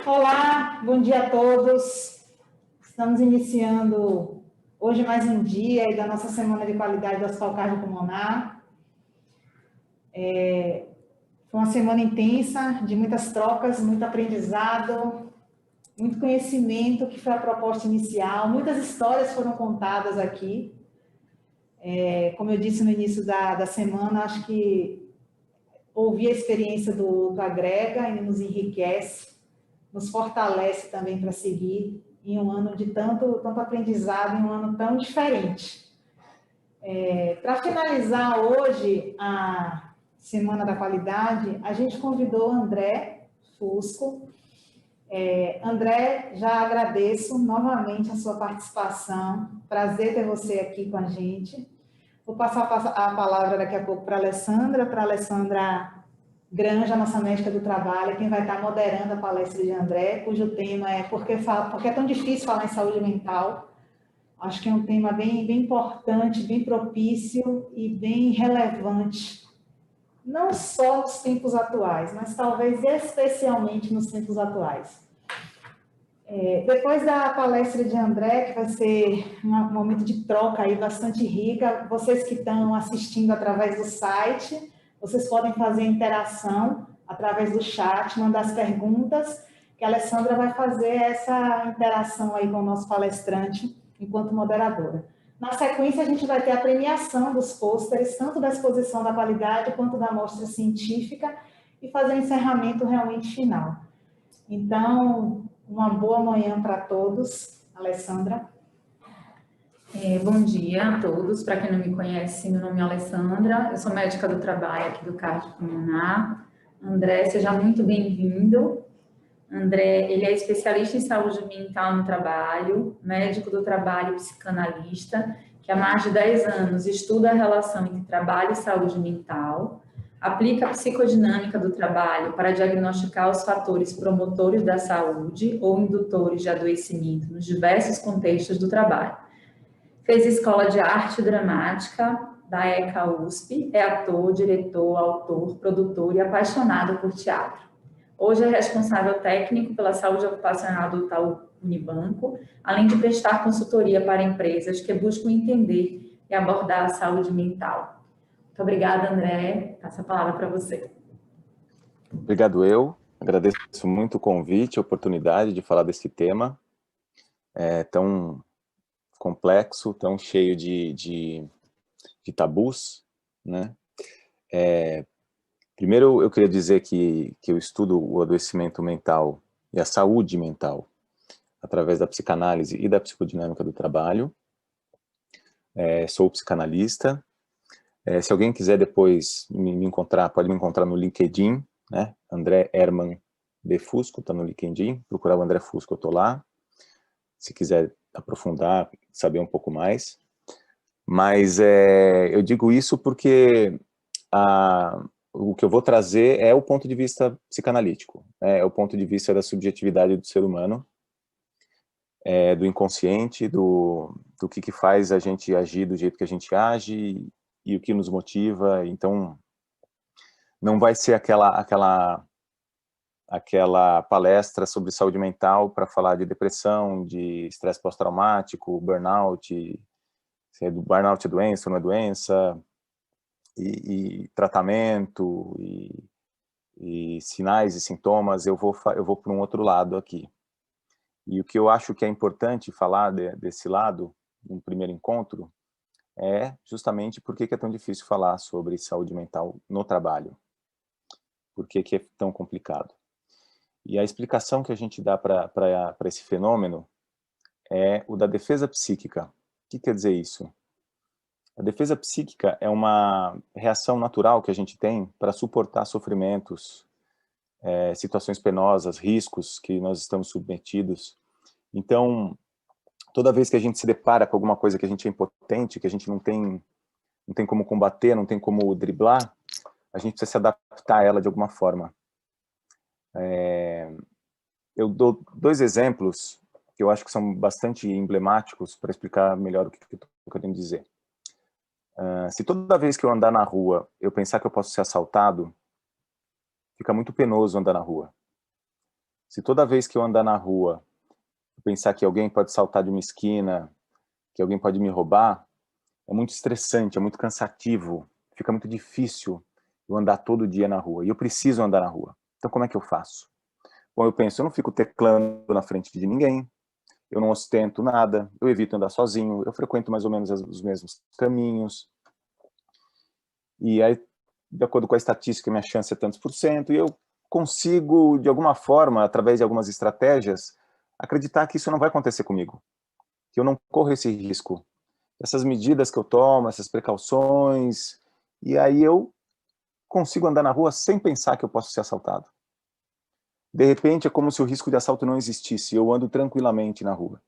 Olá, bom dia a todos. Estamos iniciando hoje mais um dia aí da nossa Semana de Qualidade do Hospital Cardiopulmonar. Foi uma semana intensa, de muitas trocas, muito aprendizado, muito conhecimento, que foi a proposta inicial. Muitas histórias foram contadas aqui. Como eu disse no início da semana, acho que ouvir a experiência do outro agrega e nos enriquece, nos fortalece também para seguir em um ano de tanto aprendizado, em um ano tão diferente. Para finalizar hoje a Semana da Qualidade, a gente convidou o André Fusco. André, já agradeço novamente a sua participação. Prazer ter você aqui com a gente. Vou passar a palavra daqui a pouco para a Alessandra Granja, nossa médica do trabalho, quem vai estar moderando a palestra de André, cujo tema é porque é tão difícil falar em saúde mental. Acho que é um tema bem importante, bem propício e bem relevante, não só nos tempos atuais, mas talvez especialmente nos tempos atuais. Depois da palestra de André, que vai ser um momento de troca aí bastante rica, vocês que estão assistindo através do site, vocês podem fazer interação através do chat, mandar as perguntas, que a Alessandra vai fazer essa interação aí com o nosso palestrante, enquanto moderadora. Na sequência, a gente vai ter a premiação dos pôsteres, tanto da exposição da qualidade, quanto da mostra científica, e fazer o encerramento realmente final. Então, uma boa manhã para todos. Alessandra. Bom dia a todos. Para quem não me conhece, meu nome é Alessandra, eu sou médica do trabalho aqui do Cardiopulmonar. André, seja muito bem-vindo. André, ele é especialista em saúde mental no trabalho, médico do trabalho e psicanalista, que há mais de 10 anos estuda a relação entre trabalho e saúde mental, aplica a psicodinâmica do trabalho para diagnosticar os fatores promotores da saúde ou indutores de adoecimento nos diversos contextos do trabalho. Fez escola de arte dramática da ECA USP, é ator, diretor, autor, produtor e apaixonado por teatro. Hoje é responsável técnico pela saúde ocupacional do Itaú Unibanco, além de prestar consultoria para empresas que buscam entender e abordar a saúde mental. Muito obrigada, André. Passo a palavra para você. Obrigado eu. Agradeço muito o convite, a oportunidade de falar desse tema tão complexo, tão cheio de tabus, né? Primeiro, eu queria dizer que eu estudo o adoecimento mental e a saúde mental através da psicanálise e da psicodinâmica do trabalho. Sou psicanalista. Se alguém quiser depois me encontrar, pode me encontrar no LinkedIn, né? André Herman B. Fusco, está no LinkedIn. Procurar o André Fusco, eu estou lá. Se quiser aprofundar, saber um pouco mais. Mas eu digo isso porque o que eu vou trazer é o ponto de vista psicanalítico, é o ponto de vista da subjetividade do ser humano, do inconsciente, do que faz a gente agir do jeito que a gente age e o que nos motiva. Então, não vai ser aquela palestra sobre saúde mental para falar de depressão, de estresse pós-traumático, burnout, se burnout é doença ou não é doença, e tratamento, e sinais e sintomas. Eu vou para um outro lado aqui. E o que eu acho que é importante falar desse lado, no primeiro encontro, é justamente por que é tão difícil falar sobre saúde mental no trabalho. Por que é tão complicado. E a explicação que a gente dá para esse fenômeno é o da defesa psíquica. O que quer dizer isso? A defesa psíquica é uma reação natural que a gente tem para suportar sofrimentos, situações penosas, riscos que nós estamos submetidos. Então, toda vez que a gente se depara com alguma coisa que a gente é impotente, que a gente não tem como combater, não tem como driblar, a gente precisa se adaptar a ela de alguma forma. Eu dou dois exemplos que eu acho que são bastante emblemáticos para explicar melhor o que eu estou querendo dizer. Se toda vez que eu andar na rua eu pensar que eu posso ser assaltado, fica muito penoso andar na rua. Se toda vez que eu andar na rua, eu pensar que alguém pode saltar de uma esquina, que alguém pode me roubar, é muito estressante, é muito cansativo, fica muito difícil eu andar todo dia na rua. E eu preciso andar na rua. Então, como é que eu faço? Bom, eu penso, eu não fico teclando na frente de ninguém, eu não ostento nada, eu evito andar sozinho, eu frequento mais ou menos os mesmos caminhos. E aí, de acordo com a estatística, minha chance é tantos por cento, e eu consigo, de alguma forma, através de algumas estratégias, acreditar que isso não vai acontecer comigo, que eu não corro esse risco. Essas medidas que eu tomo, essas precauções, e aí eu consigo andar na rua sem pensar que eu posso ser assaltado. De repente, é como se o risco de assalto não existisse, eu ando tranquilamente na rua.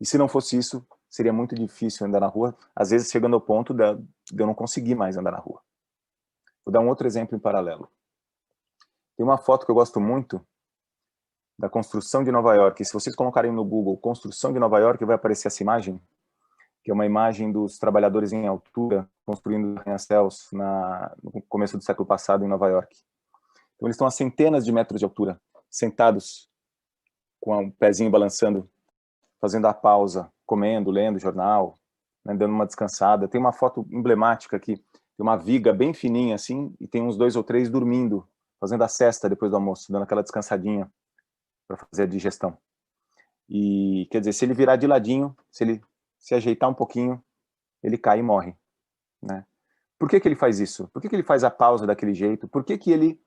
E se não fosse isso, seria muito difícil andar na rua, às vezes chegando ao ponto de eu não conseguir mais andar na rua. Vou dar um outro exemplo em paralelo. Tem uma foto que eu gosto muito da construção de Nova York. E se vocês colocarem no Google construção de Nova York, vai aparecer essa imagem, que é uma imagem dos trabalhadores em altura construindo arranha-céus no começo do século passado em Nova York. Então eles estão a centenas de metros de altura, sentados com o pezinho balançando, fazendo a pausa, comendo, lendo jornal, né, dando uma descansada. Tem uma foto emblemática aqui, tem uma viga bem fininha assim, e tem uns 2 ou 3 dormindo, fazendo a sesta depois do almoço, dando aquela descansadinha para fazer a digestão. E, quer dizer, se ele virar de ladinho, se ele se ajeitar um pouquinho, ele cai e morre, né? Por que ele faz isso? Por que ele faz a pausa daquele jeito? Por que ele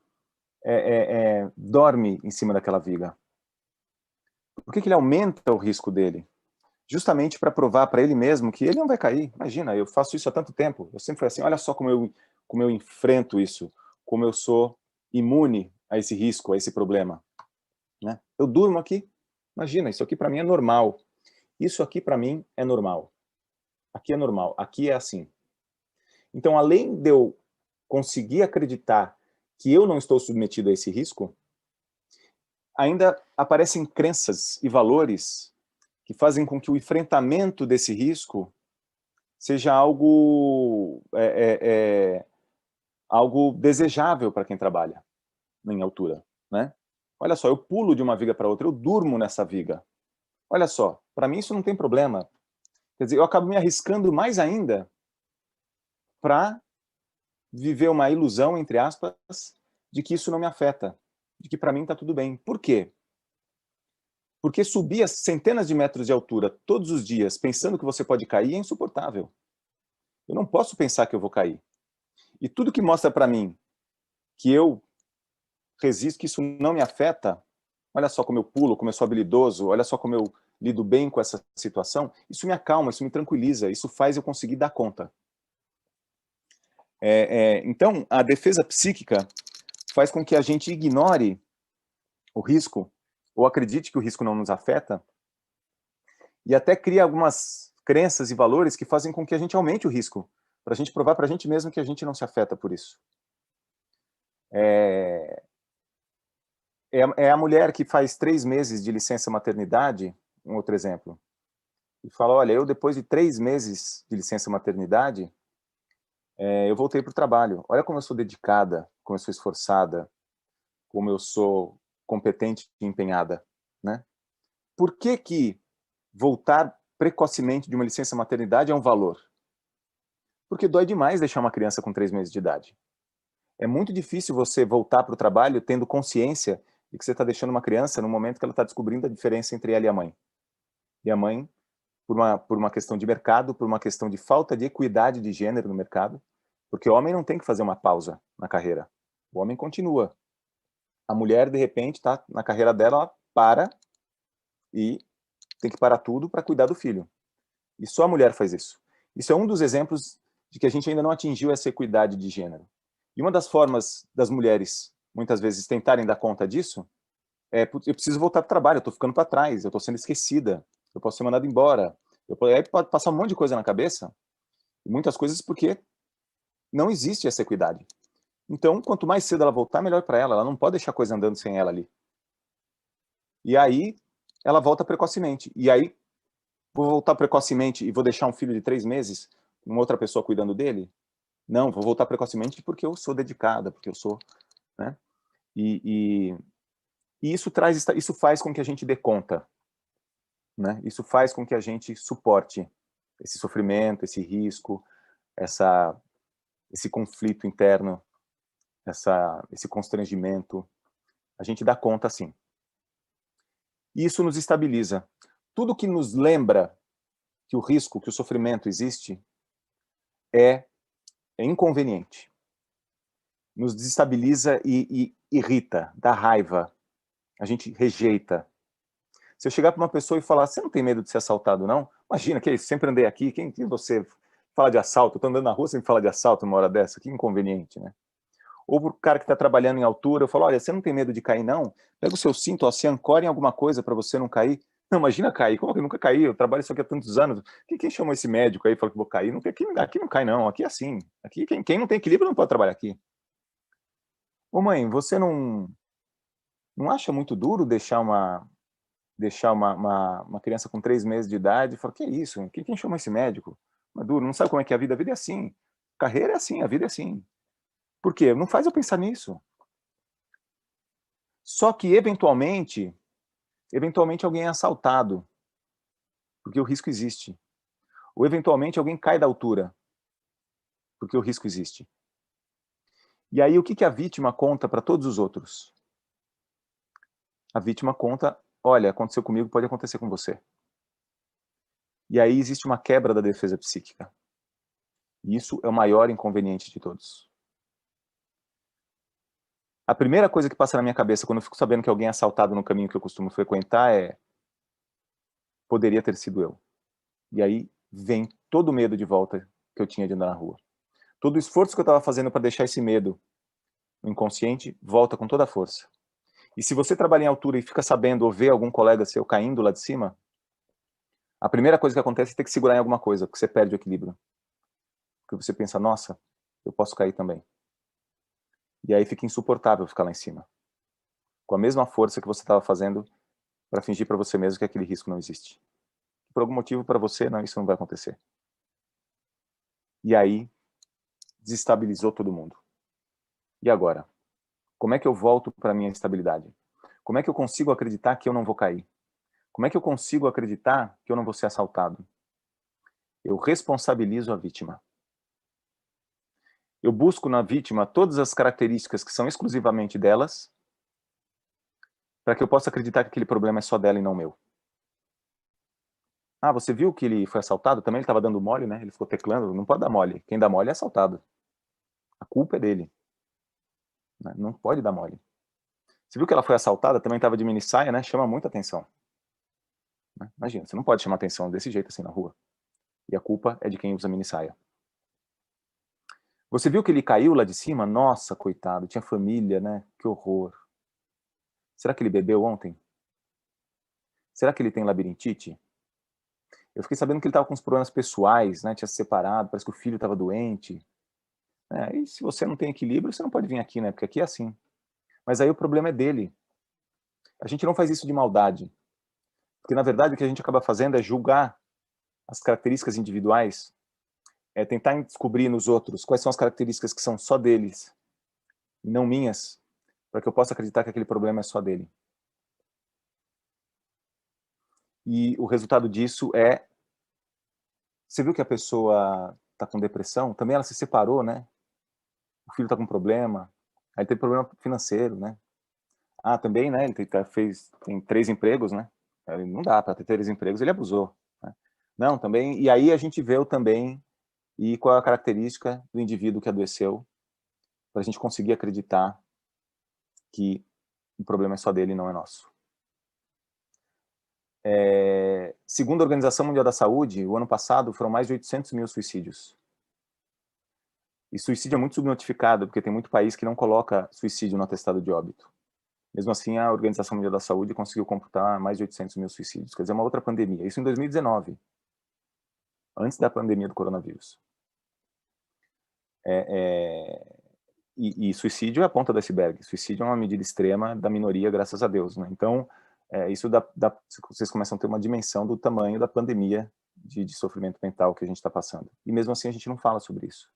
dorme em cima daquela viga? Por que ele aumenta o risco dele? Justamente para provar para ele mesmo que ele não vai cair. Imagina, eu faço isso há tanto tempo, eu sempre fui assim, olha só como eu enfrento isso, como eu sou imune a esse risco, a esse problema, né? Eu durmo aqui, imagina, isso aqui para mim é normal. Isso aqui para mim é normal. Aqui é normal, aqui é assim. Então, além de eu conseguir acreditar que eu não estou submetido a esse risco, ainda aparecem crenças e valores que fazem com que o enfrentamento desse risco seja algo desejável para quem trabalha em altura, né? Olha só, eu pulo de uma viga para outra, eu durmo nessa viga. Olha só, para mim isso não tem problema. Quer dizer, eu acabo me arriscando mais ainda para viver uma ilusão, entre aspas, de que isso não me afeta, de que para mim está tudo bem. Por quê? Porque subir a centenas de metros de altura todos os dias, pensando que você pode cair, é insuportável. Eu não posso pensar que eu vou cair. E tudo que mostra para mim que eu resisto, que isso não me afeta, olha só como eu pulo, como eu sou habilidoso, olha só como eu lido bem com essa situação, isso me acalma, isso me tranquiliza, isso faz eu conseguir dar conta. Então, a defesa psíquica faz com que a gente ignore o risco, ou acredite que o risco não nos afeta, e até cria algumas crenças e valores que fazem com que a gente aumente o risco, para a gente provar para a gente mesmo que a gente não se afeta por isso. É a mulher que faz 3 meses de licença maternidade, um outro exemplo, e fala, olha, eu depois de 3 meses de licença maternidade, eu voltei para o trabalho. Olha como eu sou dedicada, como eu sou esforçada, como eu sou competente e empenhada, né? Por que voltar precocemente de uma licença maternidade é um valor? Porque dói demais deixar uma criança com 3 meses de idade. É muito difícil você voltar para o trabalho tendo consciência de que você está deixando uma criança no momento que ela está descobrindo a diferença entre ela e a mãe. E a mãe, por uma questão de mercado, por uma questão de falta de equidade de gênero no mercado, porque o homem não tem que fazer uma pausa na carreira. O homem continua. A mulher, de repente, está na carreira dela, ela para e tem que parar tudo para cuidar do filho. E só a mulher faz isso. Isso é um dos exemplos de que a gente ainda não atingiu essa equidade de gênero. E uma das formas das mulheres, muitas vezes, tentarem dar conta disso, eu preciso voltar para o trabalho, eu estou ficando para trás, eu estou sendo esquecida, eu posso ser mandada embora. Aí pode passar um monte de coisa na cabeça, e muitas coisas porque não existe essa equidade. Então, quanto mais cedo ela voltar, melhor para ela. Ela não pode deixar a coisa andando sem ela ali. E aí, ela volta precocemente. E aí, vou voltar precocemente e vou deixar um filho de 3 meses, uma outra pessoa cuidando dele? Não, vou voltar precocemente porque eu sou dedicada, porque eu sou, né? E E isso faz com que a gente dê conta, né? Isso faz com que a gente suporte esse sofrimento, esse risco, esse conflito interno, esse constrangimento. A gente dá conta, sim. E isso nos estabiliza. Tudo que nos lembra que o risco, que o sofrimento existe, é inconveniente. Nos desestabiliza e irrita, dá raiva. A gente rejeita. Se eu chegar para uma pessoa e falar, você não tem medo de ser assaltado, não? Imagina, que isso, sempre andei aqui, quem você fala de assalto? Eu tô andando na rua, você me fala de assalto uma hora dessa, que inconveniente, né? Ou pro cara que está trabalhando em altura, eu falo, olha, você não tem medo de cair, não? Pega o seu cinto, ó, se ancora em alguma coisa para você não cair. Não, imagina cair, como que eu nunca caí? Eu trabalho isso aqui há tantos anos. Quem chamou esse médico aí e falou que vou cair? Não tem, aqui não cai, não, aqui é assim. Aqui, quem não tem equilíbrio não pode trabalhar aqui. Ô mãe, você não acha muito duro deixar uma criança com 3 meses de idade? Fala, que é isso? Quem chamou esse médico? Não é duro, não sabe como é que é a vida? A vida é assim. Carreira é assim, a vida é assim. Por quê? Não faz eu pensar nisso. Só que, eventualmente alguém é assaltado, porque o risco existe. Ou, eventualmente, alguém cai da altura, porque o risco existe. E aí, o que a vítima conta para todos os outros? A vítima conta, olha, aconteceu comigo, pode acontecer com você. E aí existe uma quebra da defesa psíquica. E isso é o maior inconveniente de todos. A primeira coisa que passa na minha cabeça quando eu fico sabendo que alguém é assaltado no caminho que eu costumo frequentar é: poderia ter sido eu. E aí vem todo o medo de volta que eu tinha de andar na rua. Todo o esforço que eu estava fazendo para deixar esse medo no inconsciente volta com toda a força. E se você trabalha em altura e fica sabendo ou vê algum colega seu caindo lá de cima, a primeira coisa que acontece é ter que segurar em alguma coisa, porque você perde o equilíbrio. Porque você pensa, nossa, eu posso cair também. E aí fica insuportável ficar lá em cima. Com a mesma força que você estava fazendo para fingir para você mesmo que aquele risco não existe. Por algum motivo, para você, não, isso não vai acontecer. E aí, desestabilizou todo mundo. E agora? Como é que eu volto para a minha estabilidade? Como é que eu consigo acreditar que eu não vou cair? Como é que eu consigo acreditar que eu não vou ser assaltado? Eu responsabilizo a vítima. Eu busco na vítima todas as características que são exclusivamente delas, para que eu possa acreditar que aquele problema é só dela e não meu. Ah, você viu que ele foi assaltado? Também ele estava dando mole, né? Ele ficou teclando. Não pode dar mole. Quem dá mole é assaltado. A culpa é dele. Não pode dar mole. Você viu que ela foi assaltada? Também estava de mini saia, né? Chama muita atenção. Imagina, você não pode chamar atenção desse jeito assim na rua. E a culpa é de quem usa mini saia. Você viu que ele caiu lá de cima? Nossa, coitado, tinha família, né? Que horror. Será que ele bebeu ontem? Será que ele tem labirintite? Eu fiquei sabendo que ele estava com uns problemas pessoais, né? Tinha se separado, parece que o filho estava doente. E se você não tem equilíbrio, você não pode vir aqui, né? Porque aqui é assim. Mas aí o problema é dele. A gente não faz isso de maldade. Porque, na verdade, o que a gente acaba fazendo é julgar as características individuais, é tentar descobrir nos outros quais são as características que são só deles e não minhas, para que eu possa acreditar que aquele problema é só dele. E o resultado disso é... Você viu que a pessoa está com depressão? Também ela se separou, né? O filho está com problema. Aí tem problema financeiro, né? Ah, também, né? Ele tem 3 empregos, né? Não dá para ter 3 empregos, ele abusou. Né? Não, também... E aí a gente vê também e qual é a característica do indivíduo que adoeceu, para a gente conseguir acreditar que o problema é só dele e não é nosso. Segundo a Organização Mundial da Saúde, o ano passado foram mais de 800 mil suicídios. E suicídio é muito subnotificado, porque tem muito país que não coloca suicídio no atestado de óbito. Mesmo assim, a Organização Mundial da Saúde conseguiu computar mais de 800 mil suicídios. Quer dizer, uma outra pandemia. Isso em 2019, antes da pandemia do coronavírus. E suicídio é a ponta do iceberg. Suicídio é uma medida extrema da minoria, graças a Deus. Né? Então, isso vocês começam a ter uma dimensão do tamanho da pandemia de sofrimento mental que a gente está passando. E mesmo assim a gente não fala sobre isso.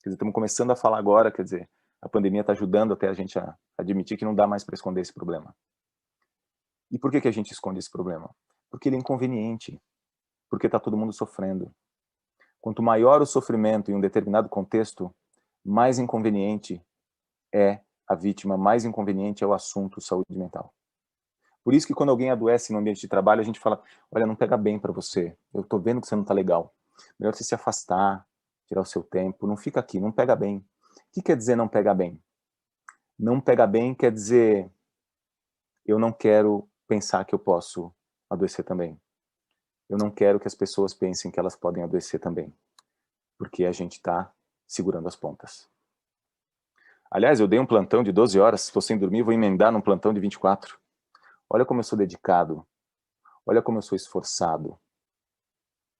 Quer dizer, estamos começando a falar agora, quer dizer, a pandemia está ajudando até a gente a admitir que não dá mais para esconder esse problema. E por que que a gente esconde esse problema? Porque ele é inconveniente, porque está todo mundo sofrendo. Quanto maior o sofrimento em um determinado contexto, mais inconveniente é a vítima, mais inconveniente é o assunto saúde mental. Por isso que quando alguém adoece no ambiente de trabalho, a gente fala, olha, não pega bem para você, eu estou vendo que você não está legal. Melhor você se afastar, tirar o seu tempo, não fica aqui, não pega bem. O que quer dizer não pega bem? Não pega bem quer dizer, eu não quero pensar que eu posso adoecer também. Eu não quero que as pessoas pensem que elas podem adoecer também. Porque a gente está segurando as pontas. Aliás, eu dei um plantão de 12 horas, se for sem dormir, vou emendar num plantão de 24. Olha como eu sou dedicado. Olha como eu sou esforçado.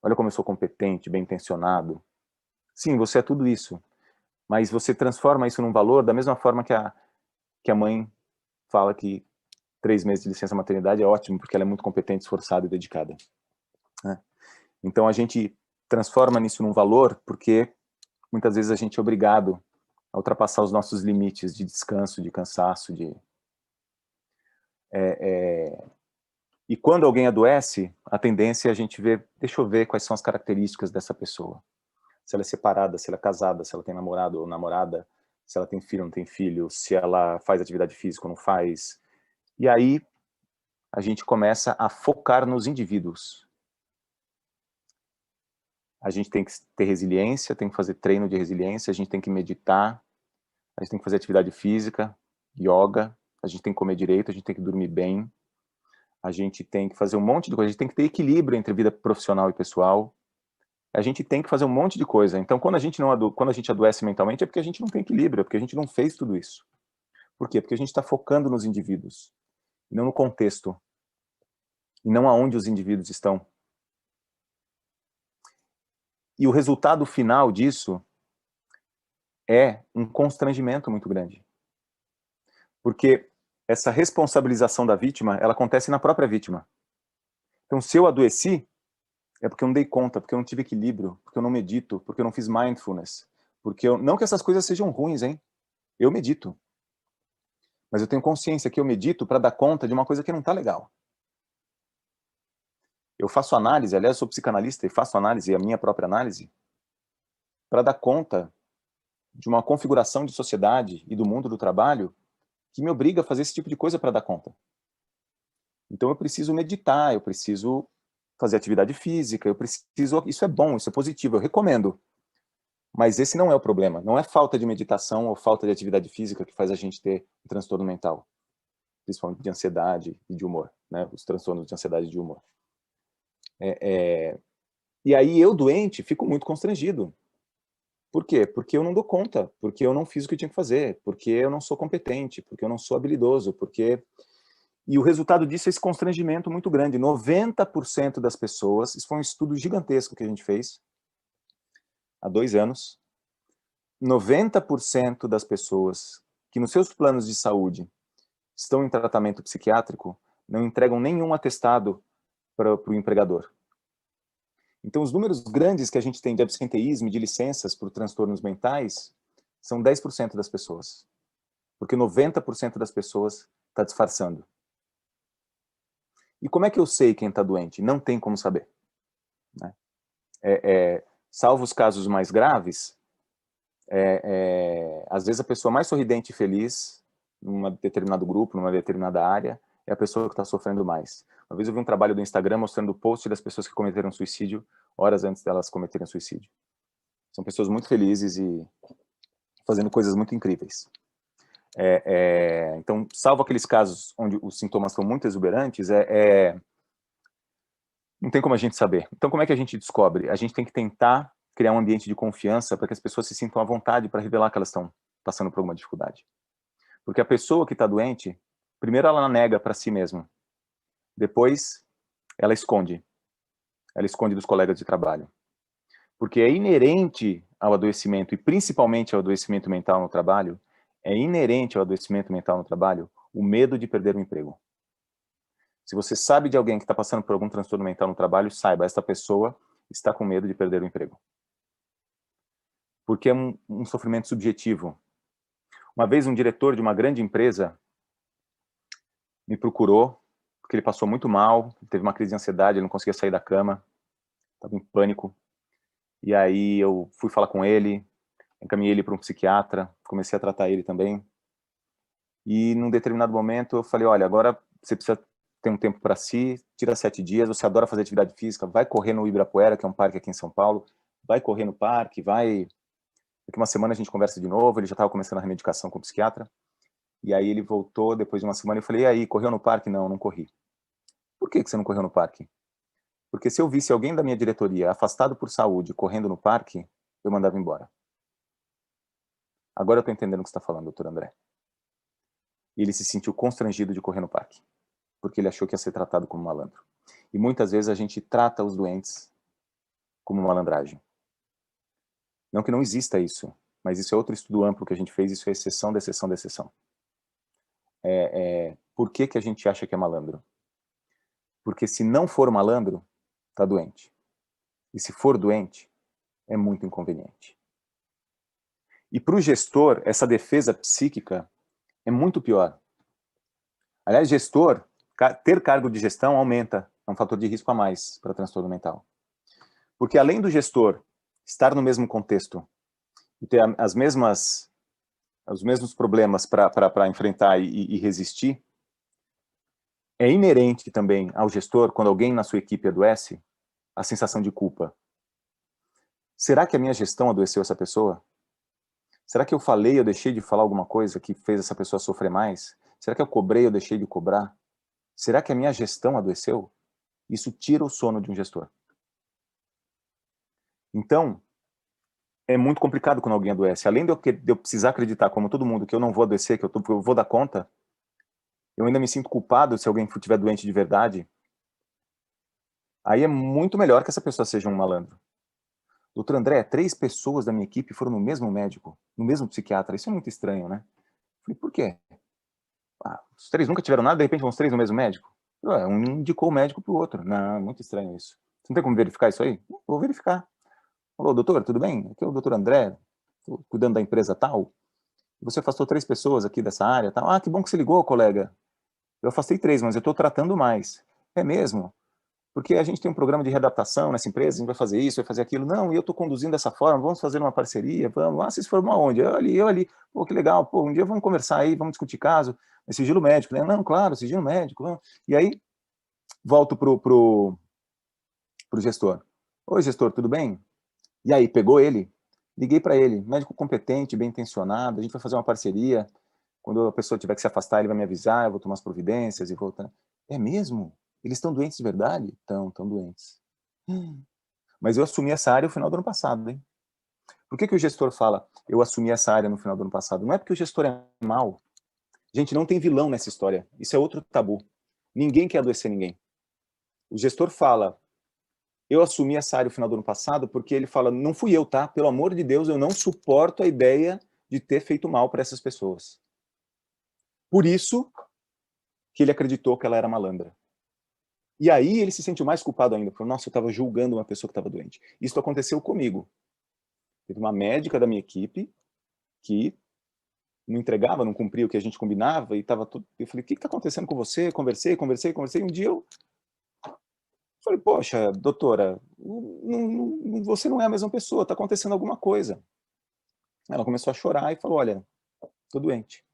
Olha como eu sou competente, bem-intencionado. Sim, você é tudo isso. Mas você transforma isso num valor da mesma forma que a mãe fala que 3 meses de licença maternidade é ótimo, porque ela é muito competente, esforçada e dedicada. Né? Então a gente transforma nisso num valor, porque muitas vezes a gente é obrigado a ultrapassar os nossos limites de descanso, de cansaço, E quando alguém adoece, a tendência é a gente ver, deixa eu ver quais são as características dessa pessoa. Se ela é separada, se ela é casada, se ela tem namorado ou namorada, se ela tem filho ou não tem filho, se ela faz atividade física ou não faz. E aí a gente começa a focar nos indivíduos. A gente tem que ter resiliência, tem que fazer treino de resiliência, a gente tem que meditar, a gente tem que fazer atividade física, yoga, a gente tem que comer direito, a gente tem que dormir bem, a gente tem que fazer um monte de coisa, a gente tem que ter equilíbrio entre vida profissional e pessoal, a gente tem que fazer um monte de coisa. Então, quando a gente adoece mentalmente, é porque a gente não tem equilíbrio, é porque a gente não fez tudo isso. Por quê? Porque a gente está focando nos indivíduos, e não no contexto, e não aonde os indivíduos estão. E o resultado final disso é um constrangimento muito grande. Porque essa responsabilização da vítima, ela acontece na própria vítima. Então, se eu adoeci, é porque eu não dei conta, porque eu não tive equilíbrio, porque eu não medito, porque eu não fiz mindfulness. Não que essas coisas sejam ruins, hein? Eu medito. Mas eu tenho consciência que eu medito para dar conta de uma coisa que não está legal. Eu faço análise, aliás, eu sou psicanalista e faço análise, a minha própria análise, para dar conta de uma configuração de sociedade e do mundo do trabalho que me obriga a fazer esse tipo de coisa para dar conta. Então eu preciso meditar, eu preciso fazer atividade física, isso é bom, isso é positivo, eu recomendo. Mas esse não é o problema, não é falta de meditação ou falta de atividade física que faz a gente ter um transtorno mental, principalmente de ansiedade e de humor, né? Os transtornos de ansiedade e de humor. E aí eu, doente, fico muito constrangido. Por quê? Porque eu não dou conta, porque eu não fiz o que eu tinha que fazer, porque eu não sou competente, porque eu não sou habilidoso, E o resultado disso é esse constrangimento muito grande. 90% das pessoas, isso foi um estudo gigantesco que a gente fez há 2 anos, 90% das pessoas que nos seus planos de saúde estão em tratamento psiquiátrico não entregam nenhum atestado para o empregador. Então, os números grandes que a gente tem de absenteísmo e de licenças por transtornos mentais são 10% das pessoas. Porque 90% das pessoas está disfarçando. E como é que eu sei quem está doente? Não tem como saber. Né? Salvo os casos mais graves, às vezes a pessoa mais sorridente e feliz num determinado grupo, numa determinada área, é a pessoa que está sofrendo mais. Uma vez eu vi um trabalho do Instagram mostrando o post das pessoas que cometeram suicídio horas antes delas cometerem suicídio. São pessoas muito felizes e fazendo coisas muito incríveis. Então, salvo aqueles casos onde os sintomas são muito exuberantes, não tem como a gente saber. Então, como é que a gente descobre? A gente tem que tentar criar um ambiente de confiança para que as pessoas se sintam à vontade para revelar que elas estão passando por alguma dificuldade. Porque a pessoa que está doente, primeiro ela nega para si mesma. Depois, ela esconde. Ela esconde dos colegas de trabalho. Porque é inerente ao adoecimento, e principalmente ao adoecimento mental no trabalho, é inerente ao adoecimento mental no trabalho o medo de perder o emprego. Se você sabe de alguém que está passando por algum transtorno mental no trabalho, saiba, esta pessoa está com medo de perder o emprego. Porque é um sofrimento subjetivo. Uma vez um diretor de uma grande empresa me procurou porque ele passou muito mal, teve uma crise de ansiedade, ele não conseguia sair da cama, estava em pânico. E aí eu fui falar com ele, encaminhei ele para um psiquiatra, comecei a tratar ele também. E num determinado momento eu falei, olha, agora você precisa ter um tempo para si, tira 7 dias, você adora fazer atividade física, vai correr no Ibirapuera, que é um parque aqui em São Paulo, vai correr no parque, vai... Daqui uma semana a gente conversa de novo, ele já estava começando a remedicação com o psiquiatra. E aí ele voltou depois de uma semana e eu falei, e aí, correu no parque? Não, não corri. Por que você não correu no parque? Porque se eu visse alguém da minha diretoria afastado por saúde correndo no parque, eu mandava embora. Agora eu estou entendendo o que você está falando, doutor André. E ele se sentiu constrangido de correr no parque, porque ele achou que ia ser tratado como malandro. E muitas vezes a gente trata os doentes como malandragem. Não que não exista isso, mas isso é outro estudo amplo que a gente fez, isso é exceção da exceção da exceção. Por que a gente acha que é malandro? Porque se não for malandro, está doente. E se for doente, é muito inconveniente. E para o gestor, essa defesa psíquica é muito pior. Aliás, gestor, ter cargo de gestão aumenta, é um fator de risco a mais para transtorno mental. Porque além do gestor estar no mesmo contexto e ter os mesmos problemas para enfrentar e resistir, é inerente também ao gestor, quando alguém na sua equipe adoece, a sensação de culpa. Será que a minha gestão adoeceu essa pessoa? Será que eu falei, eu deixei de falar alguma coisa que fez essa pessoa sofrer mais? Será que eu cobrei, eu deixei de cobrar? Será que a minha gestão adoeceu? Isso tira o sono de um gestor. Então, é muito complicado quando alguém adoece. Além de eu precisar acreditar, como todo mundo, que eu não vou adoecer, que eu vou dar conta, eu ainda me sinto culpado se alguém estiver doente de verdade. Aí é muito melhor que essa pessoa seja um malandro. Doutor André, 3 pessoas da minha equipe foram no mesmo médico, no mesmo psiquiatra. Isso é muito estranho, né? Falei, por quê? Os 3 nunca tiveram nada, de repente vão os 3 no mesmo médico? Um indicou o médico pro outro. Não, muito estranho isso. Você não tem como verificar isso aí? Vou verificar. Falou, doutor, tudo bem? Aqui é o doutor André, tô cuidando da empresa tal. Você afastou 3 pessoas aqui dessa área tal. Ah, que bom que você ligou, colega. Eu afastei 3, mas eu estou tratando mais. É mesmo? Porque a gente tem um programa de readaptação nessa empresa, a gente vai fazer isso, vai fazer aquilo. Não, e eu estou conduzindo dessa forma, vamos fazer uma parceria, vamos. Ah, vocês foram aonde? Eu ali. Pô, que legal. Pô, um dia vamos conversar aí, vamos discutir caso. É sigilo médico, né? Não, claro, sigilo médico. Vamos. E aí, volto pro gestor. Oi, gestor, tudo bem? E aí, pegou ele? Liguei para ele, médico competente, bem intencionado, a gente vai fazer uma parceria. Quando a pessoa tiver que se afastar, ele vai me avisar, eu vou tomar as providências e voltar. É mesmo? Eles estão doentes de verdade? Estão doentes. Mas eu assumi essa área no final do ano passado, hein? Por que o gestor fala, eu assumi essa área no final do ano passado? Não é porque o gestor é mau. Gente, não tem vilão nessa história. Isso é outro tabu. Ninguém quer adoecer ninguém. O gestor fala, eu assumi essa área no final do ano passado porque ele fala, não fui eu, tá? Pelo amor de Deus, eu não suporto a ideia de ter feito mal para essas pessoas. Por isso que ele acreditou que ela era malandra. E aí ele se sentiu mais culpado ainda. Falou, nossa, eu estava julgando uma pessoa que estava doente. Isso aconteceu comigo. Teve uma médica da minha equipe que não entregava, não cumpria o que a gente combinava e estava tudo... Eu falei, o que está acontecendo com você? Conversei. Um dia eu falei, poxa, doutora, você não é a mesma pessoa, está acontecendo alguma coisa. Ela começou a chorar e falou, olha, estou doente.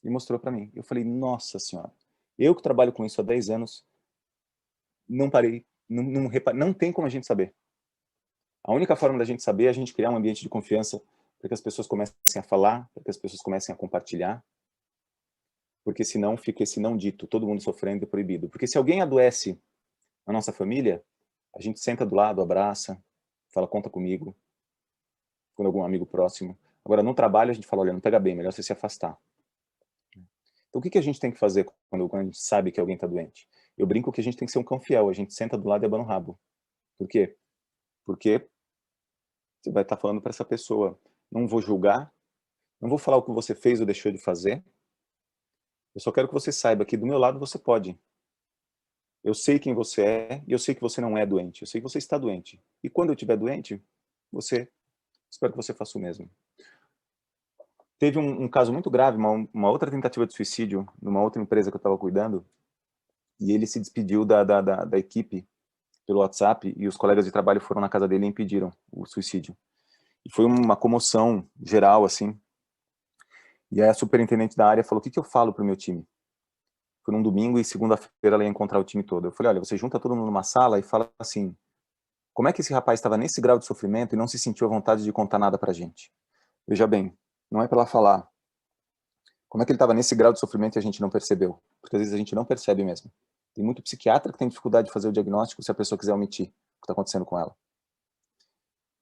E mostrou para mim. Eu falei, nossa senhora, eu que trabalho com isso há 10 anos, não parei, não tem como a gente saber. A única forma da gente saber é a gente criar um ambiente de confiança para que as pessoas comecem a falar, para que as pessoas comecem a compartilhar, porque senão fica esse não dito, todo mundo sofrendo e proibido. Porque se alguém adoece na nossa família, a gente senta do lado, abraça, fala, conta comigo, quando algum amigo próximo. Agora, no trabalho, a gente fala, olha, não pega bem, melhor você se afastar. Então, o que a gente tem que fazer quando a gente sabe que alguém está doente? Eu brinco que a gente tem que ser um cão fiel, a gente senta do lado e abana o rabo. Por quê? Porque você vai estar falando para essa pessoa, não vou julgar, não vou falar o que você fez ou deixou de fazer, eu só quero que você saiba que do meu lado você pode. Eu sei quem você é e eu sei que você não é doente, eu sei que você está doente. E quando eu estiver doente, espero que você faça o mesmo. Teve um caso muito grave, uma outra tentativa de suicídio numa outra empresa que eu estava cuidando, e ele se despediu da equipe pelo WhatsApp, e os colegas de trabalho foram na casa dele e impediram o suicídio. E foi uma comoção geral, assim. E aí a superintendente da área falou, o que eu falo pro meu time? Foi num domingo e segunda-feira ela ia encontrar o time todo. Eu falei, olha, você junta todo mundo numa sala e fala assim, como é que esse rapaz estava nesse grau de sofrimento e não se sentiu à vontade de contar nada pra gente? Veja bem, não é pra ela falar como é que ele estava nesse grau de sofrimento e a gente não percebeu. Porque às vezes a gente não percebe mesmo. Tem muito psiquiatra que tem dificuldade de fazer o diagnóstico se a pessoa quiser omitir o que está acontecendo com ela.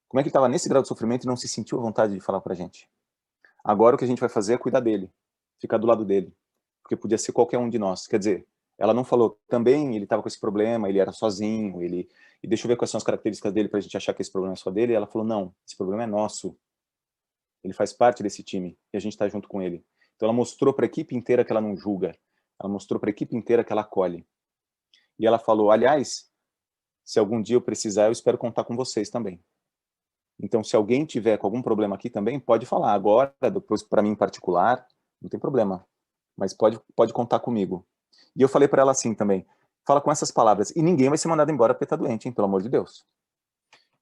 Como é que ele estava nesse grau de sofrimento e não se sentiu à vontade de falar pra gente? Agora o que a gente vai fazer é cuidar dele, ficar do lado dele, porque podia ser qualquer um de nós. Quer dizer, ela não falou, também ele estava com esse problema, ele era sozinho, e deixa eu ver quais são as características dele pra gente achar que esse problema é só dele, e ela falou, não, esse problema é nosso. Ele faz parte desse time, e a gente está junto com ele. Então ela mostrou para a equipe inteira que ela não julga, ela mostrou para a equipe inteira que ela acolhe. E ela falou, aliás, se algum dia eu precisar, eu espero contar com vocês também. Então, se alguém tiver com algum problema aqui também, pode falar. Agora, depois para mim em particular, não tem problema. Mas pode contar comigo. E eu falei para ela assim também, fala com essas palavras, e ninguém vai ser mandado embora porque está doente, hein, pelo amor de Deus.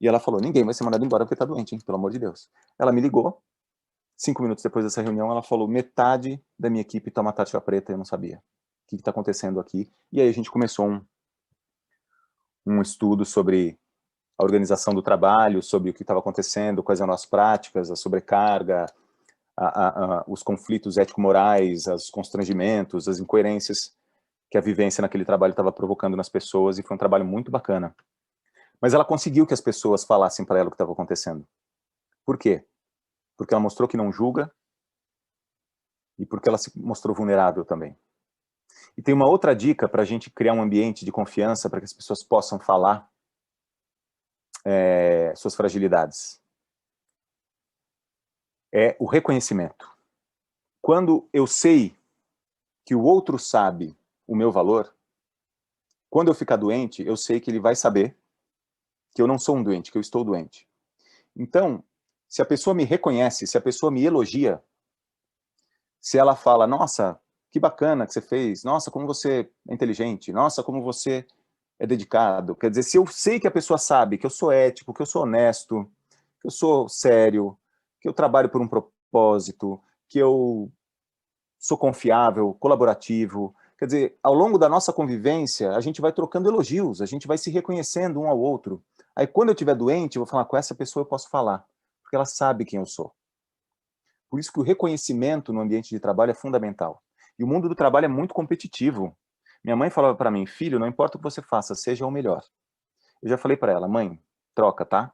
E ela falou, ninguém vai ser mandado embora porque está doente, hein, pelo amor de Deus. Ela me ligou, 5 minutos depois dessa reunião, ela falou, metade da minha equipe toma taxa preta, eu não sabia. O que está acontecendo aqui? E aí a gente começou um estudo sobre a organização do trabalho, sobre o que estava acontecendo, quais eram as práticas, a sobrecarga, os conflitos ético-morais, os constrangimentos, as incoerências que a vivência naquele trabalho estava provocando nas pessoas, e foi um trabalho muito bacana. Mas ela conseguiu que as pessoas falassem para ela o que estava acontecendo. Por quê? Porque ela mostrou que não julga, e porque ela se mostrou vulnerável também. E tem uma outra dica para a gente criar um ambiente de confiança para que as pessoas possam falar suas fragilidades. É o reconhecimento. Quando eu sei que o outro sabe o meu valor, quando eu ficar doente, eu sei que ele vai saber que eu não sou um doente, que eu estou doente. Então, se a pessoa me reconhece, se a pessoa me elogia, se ela fala, nossa, que bacana que você fez, nossa, como você é inteligente, nossa, como você é dedicado. Quer dizer, se eu sei que a pessoa sabe que eu sou ético, que eu sou honesto, que eu sou sério, que eu trabalho por um propósito, que eu sou confiável, colaborativo, quer dizer, ao longo da nossa convivência, a gente vai trocando elogios, a gente vai se reconhecendo um ao outro. Aí quando eu estiver doente, eu vou falar, com essa pessoa eu posso falar, porque ela sabe quem eu sou. Por isso que o reconhecimento no ambiente de trabalho é fundamental. E o mundo do trabalho é muito competitivo. Minha mãe falava para mim, filho, não importa o que você faça, seja o melhor. Eu já falei para ela, mãe, troca, tá?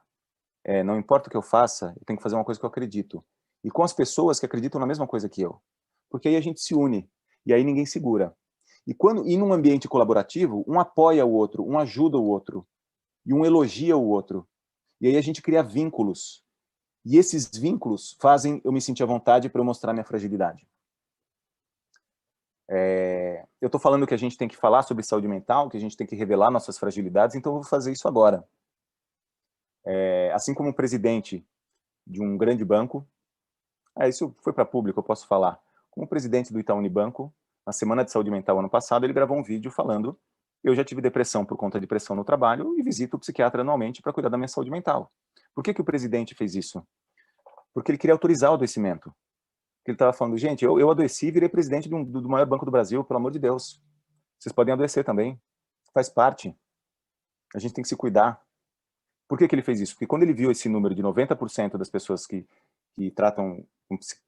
Não importa o que eu faça, eu tenho que fazer uma coisa que eu acredito. E com as pessoas que acreditam na mesma coisa que eu. Porque aí a gente se une, e aí ninguém segura. E num ambiente colaborativo, um apoia o outro, um ajuda o outro, e um elogia o outro. E aí a gente cria vínculos. E esses vínculos fazem eu me sentir à vontade para eu mostrar minha fragilidade. Eu estou falando que a gente tem que falar sobre saúde mental, que a gente tem que revelar nossas fragilidades, então eu vou fazer isso agora. Assim como presidente de um grande banco, isso foi para público, eu posso falar. Como presidente do Itaú Unibanco, na Semana de Saúde Mental ano passado, ele gravou um vídeo falando: eu já tive depressão por conta de pressão no trabalho e visito o psiquiatra anualmente para cuidar da minha saúde mental. Por que o presidente fez isso? Porque ele queria autorizar o adoecimento. Ele estava falando, gente, eu adoeci e virei presidente do maior banco do Brasil, pelo amor de Deus. Vocês podem adoecer também. Faz parte. A gente tem que se cuidar. Por que ele fez isso? Porque quando ele viu esse número de 90% das pessoas que tratam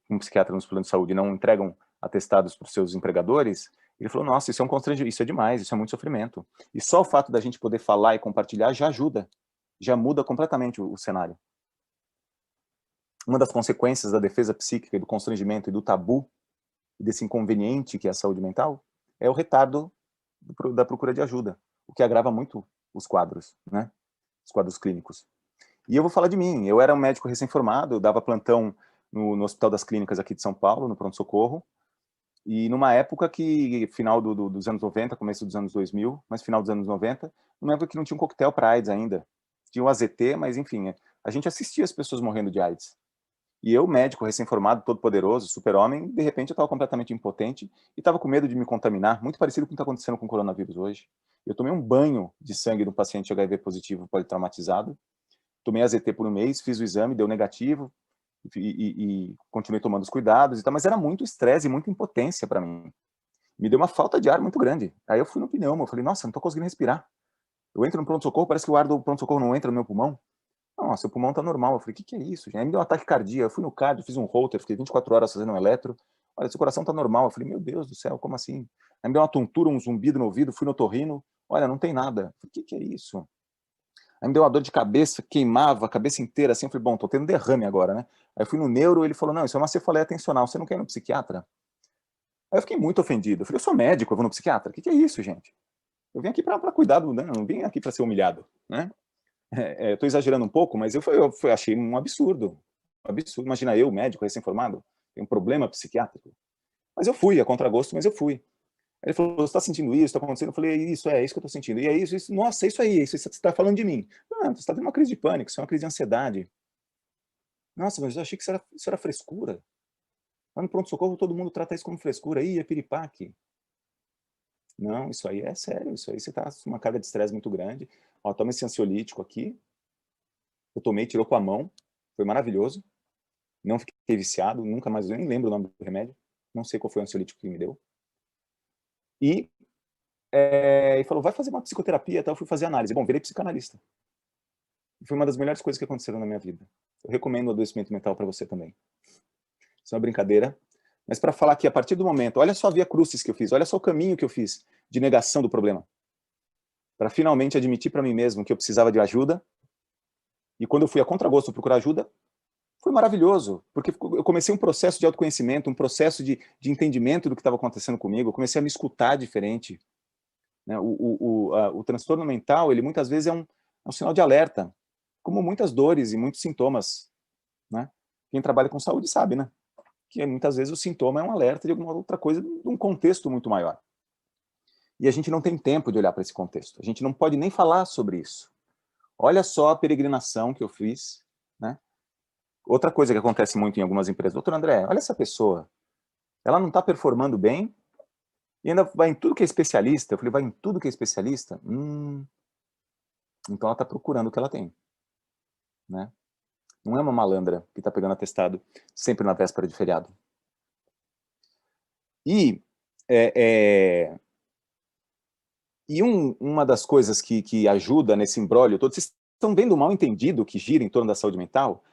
um psiquiatra nos planos de saúde e não entregam atestados para os seus empregadores, ele falou, nossa, isso é um constrangimento, isso é demais, isso é muito sofrimento. E só o fato da gente poder falar e compartilhar já ajuda, já muda completamente o cenário. Uma das consequências da defesa psíquica e do constrangimento e do tabu, e desse inconveniente que é a saúde mental, é o retardo da procura de ajuda, o que agrava muito os quadros, né? Os quadros clínicos. E eu vou falar de mim, eu era um médico recém-formado, eu dava plantão no Hospital das Clínicas aqui de São Paulo, no pronto-socorro, e numa época que, final dos anos 90, começo dos anos 2000, mas final dos anos 90, numa época que não tinha um coquetel para AIDS ainda. Tinha o AZT, mas enfim, a gente assistia as pessoas morrendo de AIDS. E eu, médico, recém-formado, todo poderoso, super-homem, de repente eu estava completamente impotente e estava com medo de me contaminar, muito parecido com o que está acontecendo com o coronavírus hoje. Eu tomei um banho de sangue de um paciente HIV positivo politraumatizado, tomei AZT por um mês, fiz o exame, deu negativo, e continuei tomando os cuidados e tal, mas era muito estresse e muita impotência para mim. Me deu uma falta de ar muito grande. Aí eu fui no pneumo, eu falei, nossa, não estou conseguindo respirar. Eu entro no pronto-socorro, parece que o ar do pronto-socorro não entra no meu pulmão. Nossa, o pulmão tá normal. Eu falei, o que é isso, gente? Aí me deu um ataque cardíaco. Eu fui no cardio, fiz um Holter, fiquei 24 horas fazendo um eletro. Olha, seu coração tá normal. Eu falei, meu Deus do céu, como assim? Aí me deu uma tontura, um zumbido no ouvido, fui no otorrino. Olha, não tem nada. Eu falei, o que é isso? Aí me deu uma dor de cabeça, queimava a cabeça inteira, assim. Eu falei, bom, tô tendo derrame agora, né? Aí eu fui no neuro, ele falou, não, isso é uma cefaleia atencional, você não quer ir no psiquiatra? Aí eu fiquei muito ofendido. Eu falei, eu sou médico, eu vou no psiquiatra? O que é isso, gente? Eu vim aqui para cuidar do, né? Não vim aqui para ser humilhado, né? Estou exagerando um pouco, mas eu achei um absurdo. Um absurdo. Imagina eu, médico, recém-formado, tem um problema psiquiátrico. Mas eu fui, a contragosto, mas eu fui. Ele falou, você está sentindo isso, está acontecendo? Eu falei, é isso que eu estou sentindo. E é isso, nossa, é isso aí, isso você está falando de mim. Não, você está tendo uma crise de pânico, isso é uma crise de ansiedade. Nossa, mas eu achei que isso era frescura. Lá no pronto-socorro todo mundo trata isso como frescura. Ih, é piripaque. Não, isso aí é sério, isso aí você está com uma carga de estresse muito grande. Ó, toma esse ansiolítico aqui. Eu tomei, tirou com a mão, foi maravilhoso. Não fiquei viciado, nunca mais, eu nem lembro o nome do remédio. Não sei qual foi o ansiolítico que me deu. E falou, vai fazer uma psicoterapia, tá? Eu fui fazer análise. Bom, virei psicanalista. Foi uma das melhores coisas que aconteceram na minha vida. Eu recomendo o adoecimento mental para você também. Isso é uma brincadeira. Mas para falar que a partir do momento, olha só a via crucis que eu fiz, olha só o caminho que eu fiz de negação do problema. Para finalmente admitir para mim mesmo que eu precisava de ajuda. E quando eu fui a contragosto procurar ajuda, foi maravilhoso, porque eu comecei um processo de autoconhecimento, um processo de entendimento do que estava acontecendo comigo, eu comecei a me escutar diferente. Né? O transtorno mental, ele muitas vezes é um sinal de alerta, como muitas dores e muitos sintomas. Né? Quem trabalha com saúde sabe, né? Que muitas vezes o sintoma é um alerta de alguma outra coisa, de um contexto muito maior. E a gente não tem tempo de olhar para esse contexto, a gente não pode nem falar sobre isso. Olha só a peregrinação que eu fiz, né? Outra coisa que acontece muito em algumas empresas, doutor André, olha essa pessoa, ela não está performando bem e ainda vai em tudo que é especialista. Eu falei, vai em tudo que é especialista? Então ela está procurando o que ela tem. Né? Não é uma malandra que está pegando atestado sempre na véspera de feriado. E uma das coisas que ajuda nesse imbróglio todo, vocês estão vendo o mal entendido que gira em torno da saúde mental?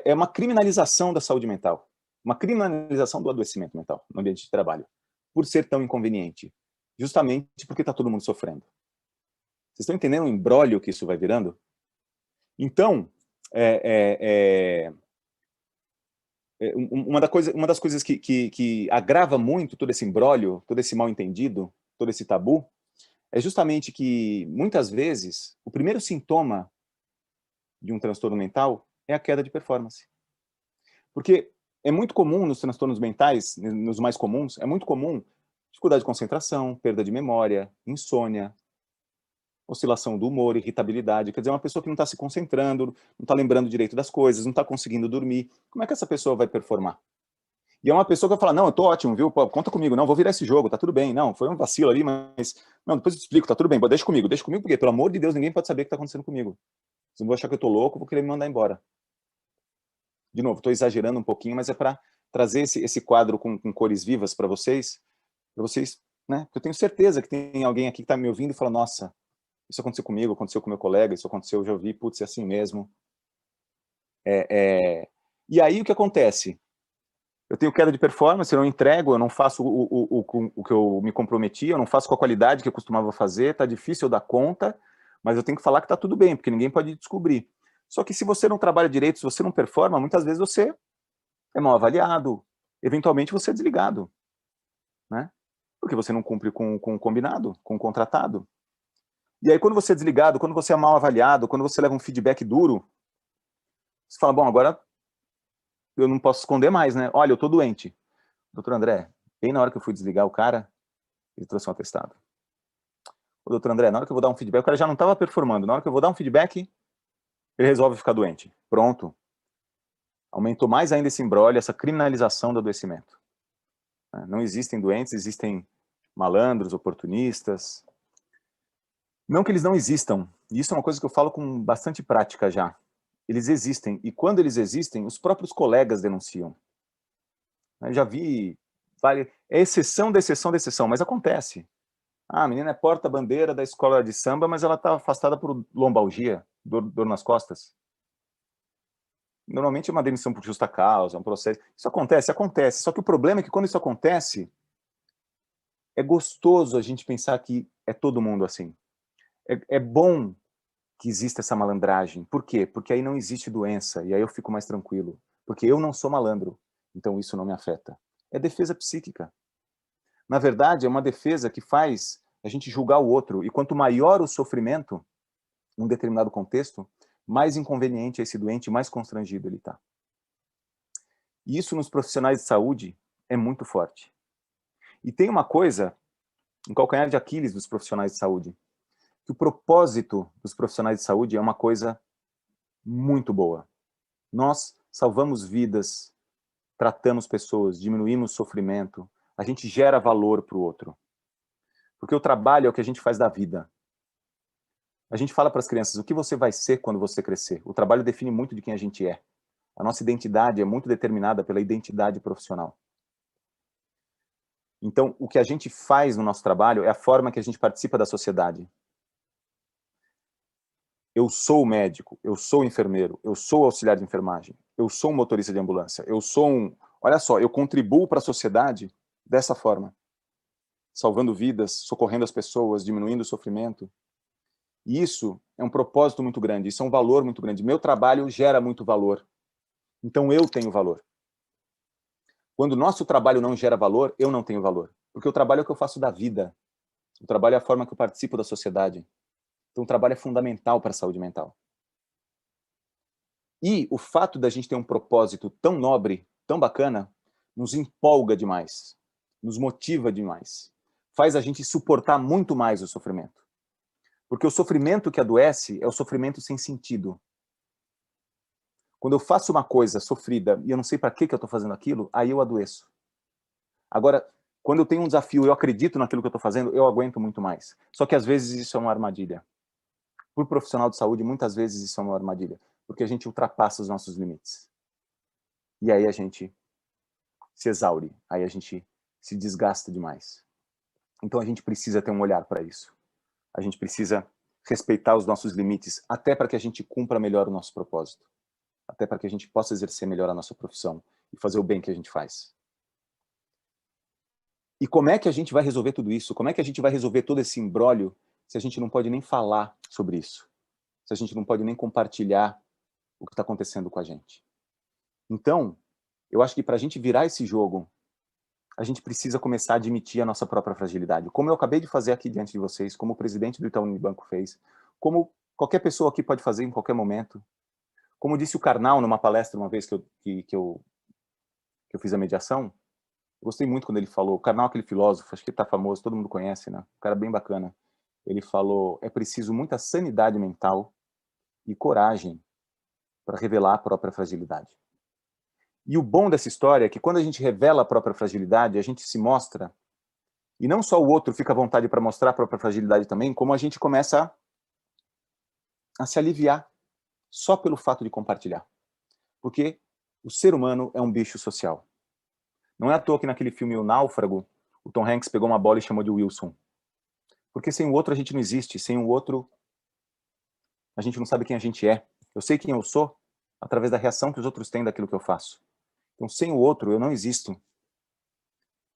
É uma criminalização da saúde mental, uma criminalização do adoecimento mental no ambiente de trabalho, por ser tão inconveniente, justamente porque está todo mundo sofrendo. Vocês estão entendendo o imbróglio que isso vai virando? Então, uma das coisas que agrava muito todo esse imbróglio, todo esse mal entendido, todo esse tabu, é justamente que, muitas vezes, o primeiro sintoma de um transtorno mental é a queda de performance. Porque é muito comum nos transtornos mentais, nos mais comuns, é muito comum dificuldade de concentração, perda de memória, insônia, oscilação do humor, irritabilidade. Quer dizer, uma pessoa que não está se concentrando, não está lembrando direito das coisas, não está conseguindo dormir. Como é que essa pessoa vai performar? E é uma pessoa que vai falar, não, eu tô ótimo, viu? Pô, conta comigo, não, vou virar esse jogo, tá tudo bem. Não, foi um vacilo ali, mas... Não, depois eu te explico, tá tudo bem, deixa comigo, porque, pelo amor de Deus, ninguém pode saber o que tá acontecendo comigo. Se eu vou achar que eu tô louco, vou querer me mandar embora. De novo, estou exagerando um pouquinho, mas é para trazer esse quadro com cores vivas para vocês, né? Porque eu tenho certeza que tem alguém aqui que está me ouvindo e fala, nossa, isso aconteceu comigo, aconteceu com meu colega, isso aconteceu, eu já ouvi, putz, é assim mesmo. E aí o que acontece? Eu tenho queda de performance, eu não entrego, eu não faço o que eu me comprometi, eu não faço com a qualidade que eu costumava fazer, tá difícil eu dar conta, mas eu tenho que falar que tá tudo bem, porque ninguém pode descobrir. Só que se você não trabalha direito, se você não performa, muitas vezes você é mal avaliado, eventualmente você é desligado, né? Porque você não cumpre com o combinado, com o contratado. E aí quando você é desligado, quando você é mal avaliado, quando você leva um feedback duro, você fala, bom, agora eu não posso esconder mais, né? Olha, eu tô doente. Doutor André, bem na hora que eu fui desligar o cara, ele trouxe um atestado. O doutor André, na hora que eu vou dar um feedback, o cara já não estava performando. Na hora que eu vou dar um feedback, ele resolve ficar doente. Pronto. aumentou mais ainda esse imbróglio, essa criminalização do adoecimento. Não existem doentes, existem malandros, oportunistas. Não que eles não existam, e isso é uma coisa que eu falo com bastante prática já. Eles existem, e quando eles existem, os próprios colegas denunciam. Eu já vi, é exceção da exceção da exceção, mas acontece. Ah, a menina é porta-bandeira da escola de samba, mas ela está afastada por lombalgia, dor nas costas. Normalmente é uma demissão por justa causa, é um processo. Isso acontece, acontece. Só que o problema é que quando isso acontece, é gostoso a gente pensar que é todo mundo assim. É bom que exista essa malandragem. Por quê? Porque aí não existe doença, e aí eu fico mais tranquilo. Porque eu não sou malandro, então isso não me afeta. É defesa psíquica. Na verdade, é uma defesa que faz a gente julgar o outro, e quanto maior o sofrimento, num determinado contexto, mais inconveniente é esse doente, mais constrangido ele está. E isso nos profissionais de saúde é muito forte. E tem uma coisa, um calcanhar de Aquiles dos profissionais de saúde, que o propósito dos profissionais de saúde é uma coisa muito boa. Nós salvamos vidas, tratamos pessoas, diminuímos sofrimento, a gente gera valor para o outro. Porque o trabalho é o que a gente faz da vida. A gente fala para as crianças, o que você vai ser quando você crescer? O trabalho define muito de quem a gente é. A nossa identidade é muito determinada pela identidade profissional. Então, o que a gente faz no nosso trabalho é a forma que a gente participa da sociedade. Eu sou médico, eu sou enfermeiro, eu sou auxiliar de enfermagem, eu sou um motorista de ambulância, eu sou um... Olha só, eu contribuo para a sociedade dessa forma. Salvando vidas, socorrendo as pessoas, diminuindo o sofrimento. E isso é um propósito muito grande, isso é um valor muito grande. Meu trabalho gera muito valor. Então eu tenho valor. Quando o nosso trabalho não gera valor, eu não tenho valor. Porque o trabalho é o que eu faço da vida. O trabalho é a forma que eu participo da sociedade. Então o trabalho é fundamental para a saúde mental. E o fato da gente ter um propósito tão nobre, tão bacana, nos empolga demais, nos motiva demais. Faz a gente suportar muito mais o sofrimento. Porque o sofrimento que adoece é o sofrimento sem sentido. Quando eu faço uma coisa sofrida e eu não sei para que eu estou fazendo aquilo, aí eu adoeço. Agora, quando eu tenho um desafio e eu acredito naquilo que eu estou fazendo, eu aguento muito mais. Só que às vezes isso é uma armadilha. Por profissional de saúde, muitas vezes isso é uma armadilha. Porque a gente ultrapassa os nossos limites. E aí a gente se exaure. Aí a gente se desgasta demais. Então a gente precisa ter um olhar para isso. A gente precisa respeitar os nossos limites, até para que a gente cumpra melhor o nosso propósito. Até para que a gente possa exercer melhor a nossa profissão e fazer o bem que a gente faz. E como é que a gente vai resolver tudo isso? Como é que a gente vai resolver todo esse imbróglio se a gente não pode nem falar sobre isso? Se a gente não pode nem compartilhar o que está acontecendo com a gente? Então, eu acho que para a gente virar esse jogo, a gente precisa começar a admitir a nossa própria fragilidade. Como eu acabei de fazer aqui diante de vocês, como o presidente do Itaú Unibanco fez, como qualquer pessoa aqui pode fazer em qualquer momento. Como disse o Karnal numa palestra uma vez que eu fiz a mediação, eu gostei muito quando ele falou, o Karnal é aquele filósofo, acho que ele está famoso, todo mundo conhece, né? Um cara bem bacana. Ele falou, é preciso muita sanidade mental e coragem para revelar a própria fragilidade. E o bom dessa história é que quando a gente revela a própria fragilidade, a gente se mostra, e não só o outro fica à vontade para mostrar a própria fragilidade também, como a gente começa a se aliviar só pelo fato de compartilhar. Porque o ser humano é um bicho social. Não é à toa que naquele filme O Náufrago, o Tom Hanks pegou uma bola e chamou de Wilson. Porque sem o outro a gente não existe, sem o outro a gente não sabe quem a gente é. Eu sei quem eu sou através da reação que os outros têm daquilo que eu faço. Então, sem o outro, eu não existo.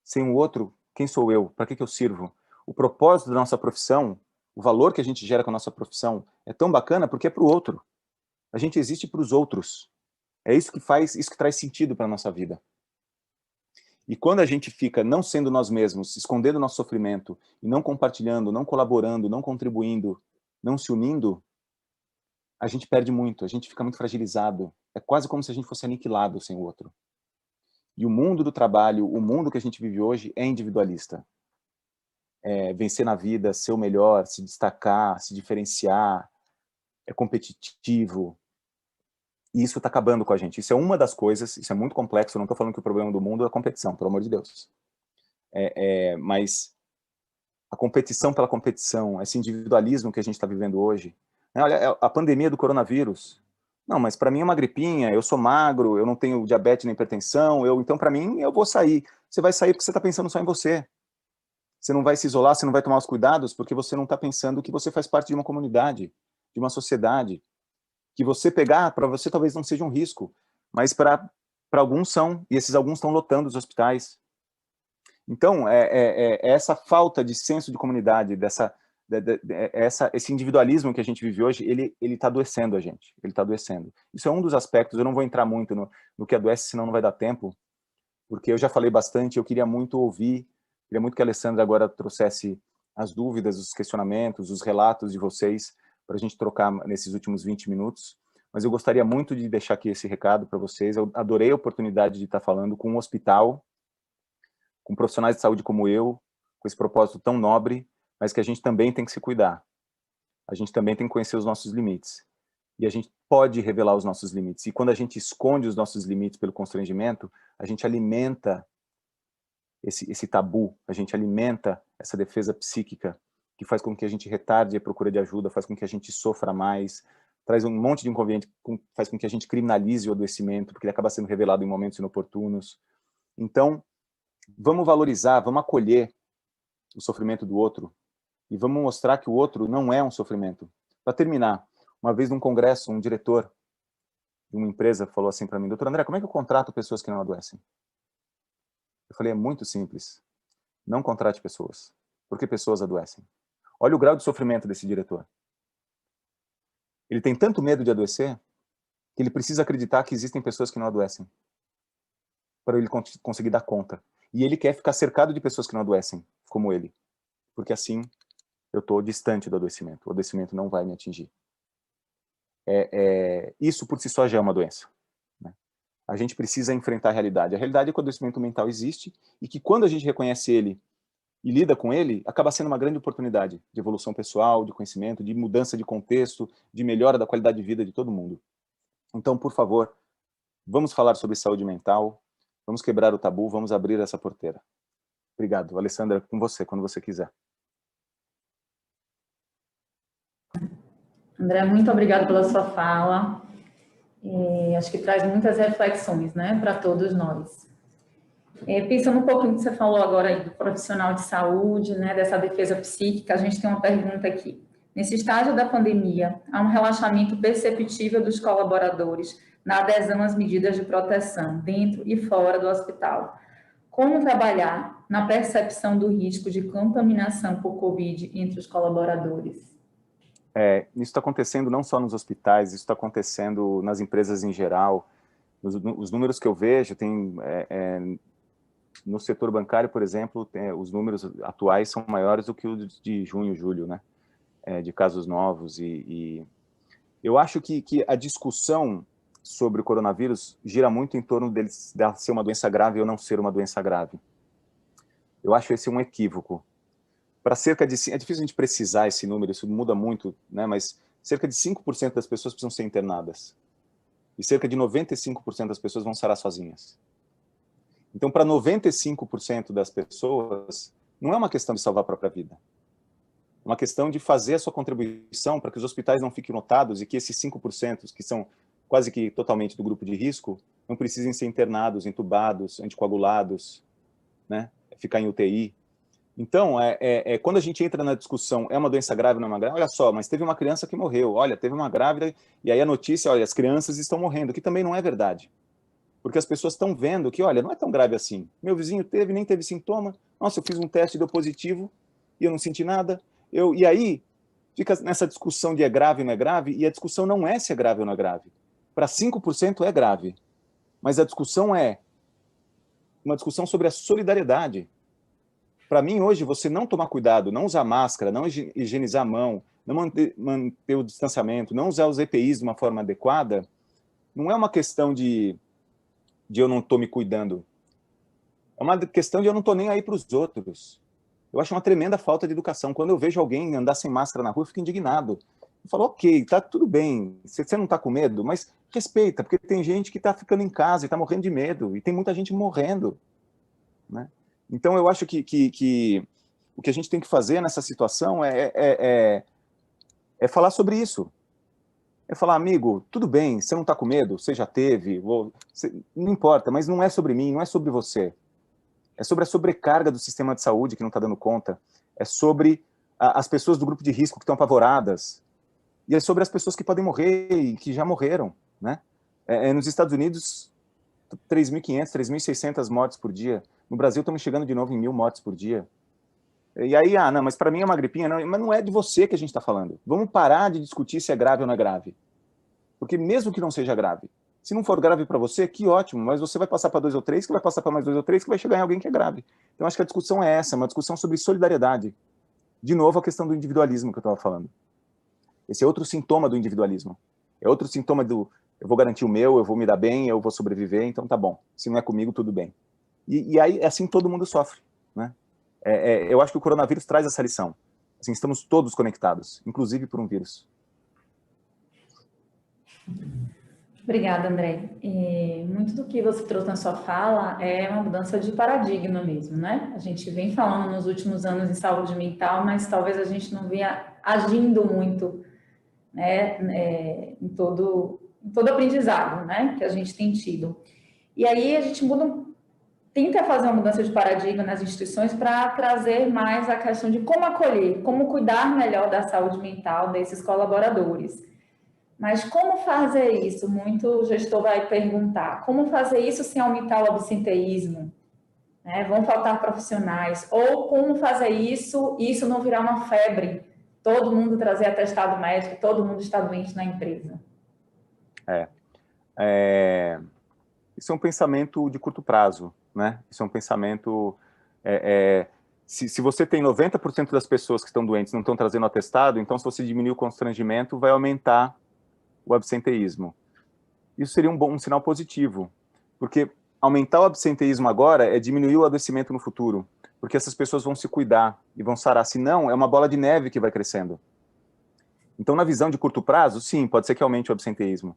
Sem o outro, quem sou eu? Para que eu sirvo? O propósito da nossa profissão, o valor que a gente gera com a nossa profissão é tão bacana porque é para o outro. A gente existe para os outros. É isso que faz, isso que traz sentido para a nossa vida. E quando a gente fica não sendo nós mesmos, escondendo o nosso sofrimento, e não compartilhando, não colaborando, não contribuindo, não se unindo, a gente perde muito, a gente fica muito fragilizado. É quase como se a gente fosse aniquilado sem o outro. E o mundo do trabalho, o mundo que a gente vive hoje é individualista. É vencer na vida, ser o melhor, se destacar, se diferenciar, é competitivo. E isso está acabando com a gente. Isso é uma das coisas, isso é muito complexo, eu não estou falando que o problema do mundo é a competição, pelo amor de Deus. Mas a competição pela competição, esse individualismo que a gente está vivendo hoje, né? Olha, a pandemia do coronavírus. Não, mas para mim é uma gripinha, eu sou magro, eu não tenho diabetes nem hipertensão, então para mim eu vou sair. Você vai sair porque você está pensando só em você. Você não vai se isolar, você não vai tomar os cuidados porque você não está pensando que você faz parte de uma comunidade, de uma sociedade. Que você pegar, para você talvez não seja um risco, mas para alguns são, e esses alguns estão lotando os hospitais. Então, essa falta de senso de comunidade, esse individualismo que a gente vive hoje, ele está adoecendo a gente, ele está adoecendo. Isso é um dos aspectos, eu não vou entrar muito no que adoece, senão não vai dar tempo, porque eu já falei bastante, eu queria muito ouvir, queria muito que a Alessandra agora trouxesse as dúvidas, os questionamentos, os relatos de vocês, para a gente trocar nesses últimos 20 minutos, mas eu gostaria muito de deixar aqui esse recado para vocês. Eu adorei a oportunidade de estar falando com um hospital, com profissionais de saúde como eu, com esse propósito tão nobre, mas que a gente também tem que se cuidar. A gente também tem que conhecer os nossos limites. E a gente pode revelar os nossos limites. E quando a gente esconde os nossos limites pelo constrangimento, a gente alimenta esse tabu, a gente alimenta essa defesa psíquica, que faz com que a gente retarde a procura de ajuda, faz com que a gente sofra mais, traz um monte de inconveniente, faz com que a gente criminalize o adoecimento, porque ele acaba sendo revelado em momentos inoportunos. Então, vamos valorizar, vamos acolher o sofrimento do outro e vamos mostrar que o outro não é um sofrimento. Para terminar, uma vez num congresso, um diretor de uma empresa falou assim para mim: doutor André, como é que eu contrato pessoas que não adoecem? Eu falei: é muito simples. Não contrate pessoas, porque pessoas adoecem. Olha o grau de sofrimento desse diretor. Ele tem tanto medo de adoecer que ele precisa acreditar que existem pessoas que não adoecem para ele conseguir dar conta. E ele quer ficar cercado de pessoas que não adoecem, como ele. Porque assim eu estou distante do adoecimento. O adoecimento não vai me atingir. Isso por si só já é uma doença. Né? A gente precisa enfrentar a realidade. A realidade é que o adoecimento mental existe e que quando a gente reconhece ele e lida com ele, acaba sendo uma grande oportunidade de evolução pessoal, de conhecimento, de mudança de contexto, de melhora da qualidade de vida de todo mundo. Então, por favor, vamos falar sobre saúde mental, vamos quebrar o tabu, vamos abrir essa porteira. Obrigado. Alessandra, com você, quando você quiser. André, muito obrigada pela sua fala. Acho que traz muitas reflexões, né, para todos nós. Pensando um pouquinho que você falou agora aí do profissional de saúde, né, dessa defesa psíquica, a gente tem uma pergunta aqui. Nesse estágio da pandemia, há um relaxamento perceptível dos colaboradores na adesão às medidas de proteção, dentro e fora do hospital. Como trabalhar na percepção do risco de contaminação por Covid entre os colaboradores? Isso está acontecendo não só nos hospitais, isso está acontecendo nas empresas em geral. Os números que eu vejo, no setor bancário, por exemplo, os números atuais são maiores do que os de junho, julho, né? De casos novos. E eu acho que a discussão sobre o coronavírus gira muito em torno dele ser uma doença grave ou não ser uma doença grave. Eu acho esse um equívoco. Para cerca de... É difícil a gente precisar esse número, isso muda muito, né? Mas cerca de 5% das pessoas precisam ser internadas. E cerca de 95% das pessoas vão sarar sozinhas. Então, para 95% das pessoas, não é uma questão de salvar a própria vida. É uma questão de fazer a sua contribuição para que os hospitais não fiquem lotados e que esses 5%, que são quase que totalmente do grupo de risco, não precisem ser internados, entubados, anticoagulados, né? Ficar em UTI. Então, quando a gente entra na discussão, é uma doença grave ou não é uma grave? Olha só, mas teve uma criança que morreu, olha, teve uma grávida, e aí a notícia, olha, as crianças estão morrendo, que também não é verdade. Porque as pessoas estão vendo que, olha, não é tão grave assim. Meu vizinho teve, nem teve sintoma, nossa, eu fiz um teste e deu positivo, e eu não senti nada. E aí, fica nessa discussão de é grave ou não é grave, e a discussão não é se é grave ou não é grave. Para 5% é grave, mas a discussão é uma discussão sobre a solidariedade. Para mim, hoje, você não tomar cuidado, não usar máscara, não higienizar a mão, não manter o distanciamento, não usar os EPIs de uma forma adequada, não é uma questão de eu não estou me cuidando. É uma questão de eu não estou nem aí para os outros. Eu acho uma tremenda falta de educação. Quando eu vejo alguém andar sem máscara na rua, eu fico indignado. Eu falo, ok, tá tudo bem, você não está com medo, mas respeita, porque tem gente que está ficando em casa e está morrendo de medo, e tem muita gente morrendo, né? Então, eu acho que o que a gente tem que fazer nessa situação é falar sobre isso. É falar, amigo, tudo bem, você não está com medo, você já teve, não importa, mas não é sobre mim, não é sobre você. É sobre a sobrecarga do sistema de saúde que não está dando conta, é sobre as pessoas do grupo de risco que estão apavoradas, e é sobre as pessoas que podem morrer e que já morreram, né? Nos Estados Unidos, 3.500, 3.600 mortes por dia. No Brasil, estamos chegando de novo em 1.000 mortes por dia. E aí, não, mas para mim é uma gripinha. Não, mas não é de você que a gente está falando. Vamos parar de discutir se é grave ou não é grave. Porque mesmo que não seja grave, se não for grave para você, que ótimo, mas você vai passar para 2 ou 3, que vai passar para mais 2 ou 3, que vai chegar em alguém que é grave. Então, acho que a discussão é essa, uma discussão sobre solidariedade. De novo, a questão do individualismo que eu estava falando. Esse é outro sintoma do individualismo. É outro sintoma do, eu vou garantir o meu, eu vou me dar bem, eu vou sobreviver, então tá bom. Se não é comigo, tudo bem. E aí, assim, todo mundo sofre, né? Eu acho que o coronavírus traz essa lição. Assim, estamos todos conectados, inclusive por um vírus. Obrigada, André. Muito do que você trouxe na sua fala é uma mudança de paradigma mesmo, né? A gente vem falando nos últimos anos em saúde mental, mas talvez a gente não venha agindo muito, né, em todo aprendizado, né, que a gente tem tido. E aí a gente tenta fazer uma mudança de paradigma nas instituições para trazer mais a questão de como acolher, como cuidar melhor da saúde mental desses colaboradores. Mas como fazer isso? Muito gestor vai perguntar, como fazer isso sem aumentar o absenteísmo? Né? Vão faltar profissionais? Ou como fazer isso e isso não virar uma febre? Todo mundo trazer atestado médico, todo mundo está doente na empresa. Isso é um pensamento de curto prazo, né? Isso é um pensamento... se você tem 90% das pessoas que estão doentes não estão trazendo atestado, então se você diminuir o constrangimento, vai aumentar o absenteísmo. Isso seria um sinal positivo, porque aumentar o absenteísmo agora é diminuir o adoecimento no futuro, porque essas pessoas vão se cuidar e vão sarar, senão é uma bola de neve que vai crescendo. Então, na visão de curto prazo, sim, pode ser que aumente o absenteísmo,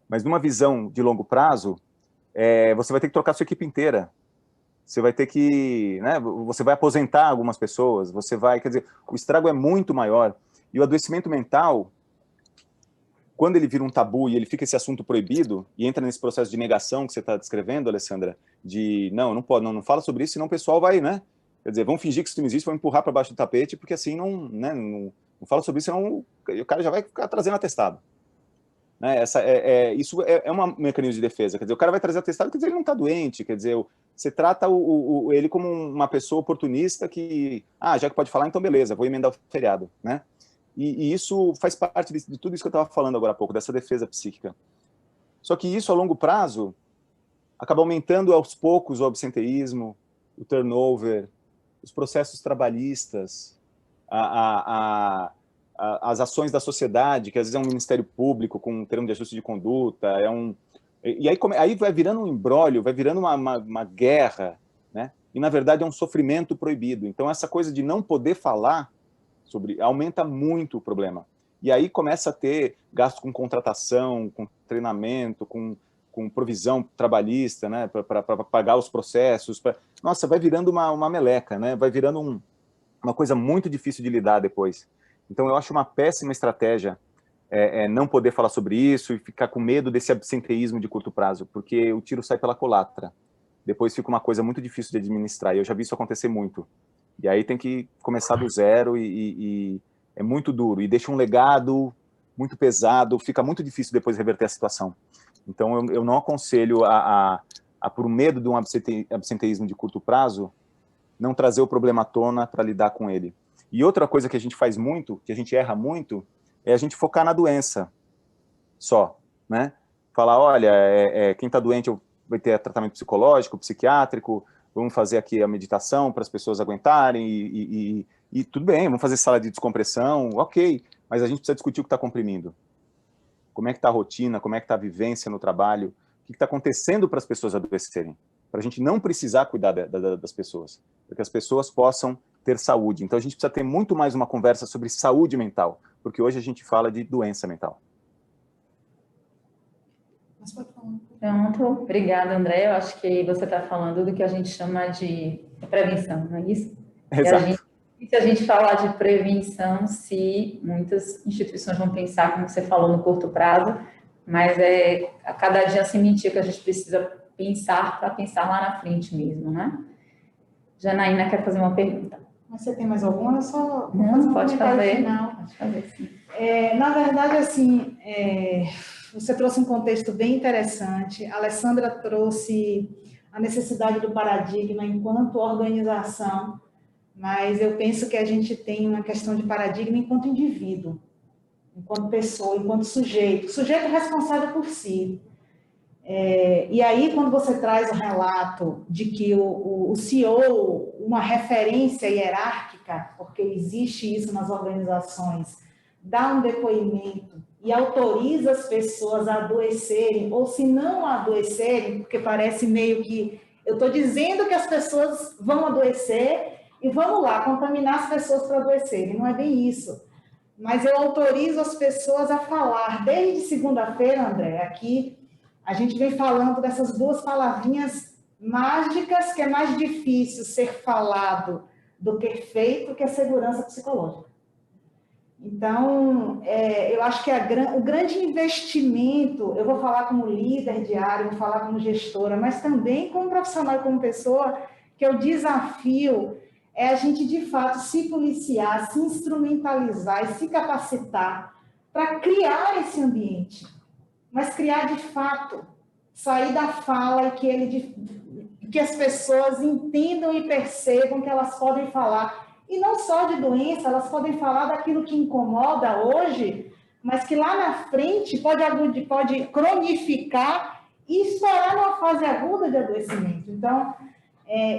mas numa visão de longo prazo, você vai ter que trocar sua equipe inteira. Você vai ter que, né, você vai aposentar algumas pessoas, quer dizer, o estrago é muito maior. E o adoecimento mental, quando ele vira um tabu e ele fica esse assunto proibido, e entra nesse processo de negação que você está descrevendo, Alessandra, de, não pode, não fala sobre isso, senão o pessoal vai, né, quer dizer, vamos fingir que isso não existe, vamos empurrar para baixo do tapete, porque assim não fala sobre isso, senão o cara já vai ficar trazendo atestado. Né? Isso é um mecanismo de defesa, quer dizer, o cara vai trazer atestado, quer dizer, ele não está doente, quer dizer, você trata ele como uma pessoa oportunista que, já que pode falar, então beleza, vou emendar o feriado, né? E isso faz parte de tudo isso que eu estava falando agora há pouco, dessa defesa psíquica. Só que isso, a longo prazo, acaba aumentando aos poucos o absenteísmo, o turnover, os processos trabalhistas, as ações da sociedade, que às vezes é um ministério público com um termo de ajuste de conduta, e aí vai virando um imbróglio, vai virando uma guerra, né? E na verdade é um sofrimento proibido. Então essa coisa de não poder falar aumenta muito o problema. E aí começa a ter gasto com contratação, com treinamento, com provisão trabalhista, né? Para pagar os processos. Nossa, vai virando uma meleca, né? Vai virando uma coisa muito difícil de lidar depois. Então, eu acho uma péssima estratégia não poder falar sobre isso e ficar com medo desse absenteísmo de curto prazo, porque o tiro sai pela culatra. Depois fica uma coisa muito difícil de administrar, e eu já vi isso acontecer muito. E aí tem que começar do zero e é muito duro, e deixa um legado muito pesado, fica muito difícil depois reverter a situação. Então, eu não aconselho por medo de um absenteísmo de curto prazo, não trazer o problema à tona para lidar com ele. E outra coisa que a gente faz muito, que a gente erra muito, é a gente focar na doença só, né? Falar, olha, quem está doente vai ter tratamento psicológico, psiquiátrico, vamos fazer aqui a meditação para as pessoas aguentarem, e tudo bem, vamos fazer sala de descompressão, ok, mas a gente precisa discutir o que está comprimindo. Como é que está a rotina, como é que está a vivência no trabalho, o que está acontecendo para as pessoas adoecerem, para a gente não precisar cuidar das pessoas, para que as pessoas possam ter saúde. Então, a gente precisa ter muito mais uma conversa sobre saúde mental, porque hoje a gente fala de doença mental. Mas pode falar. Pronto, obrigada, André. Eu acho que você está falando do que a gente chama de prevenção, não é isso? Exato. E se a gente falar de prevenção, se muitas instituições vão pensar, como você falou, no curto prazo, mas é a cada dia a sementinha que a gente precisa pensar para pensar lá na frente mesmo, né? Janaína quer fazer uma pergunta. Mas você tem mais alguma? Eu só vou Não, fazer um pode comentário fazer. final. Pode fazer, sim. Na verdade, assim, você trouxe um contexto bem interessante. A Alessandra trouxe a necessidade do paradigma enquanto organização, mas eu penso que a gente tem uma questão de paradigma enquanto indivíduo, enquanto pessoa, enquanto sujeito responsável por si. E aí, quando você traz o relato de que o CEO, uma referência hierárquica, porque existe isso nas organizações, dá um depoimento e autoriza as pessoas a adoecerem, ou se não adoecerem, porque parece meio que eu estou dizendo que as pessoas vão adoecer e vamos lá, contaminar as pessoas para adoecerem. Não é bem isso. Mas eu autorizo as pessoas a falar. Desde segunda-feira, André, aqui, a gente vem falando dessas duas palavrinhas mágicas que é mais difícil ser falado do que feito, que é segurança psicológica. Então, eu acho que o grande investimento, eu vou falar como líder de área, vou falar como gestora, mas também como profissional e como pessoa, que é o desafio é a gente, de fato, se policiar, se instrumentalizar e se capacitar para criar esse ambiente. Mas criar de fato, sair da fala e que as pessoas entendam e percebam que elas podem falar. E não só de doença, elas podem falar daquilo que incomoda hoje, mas que lá na frente pode cronificar e estourar numa fase aguda de adoecimento. Então,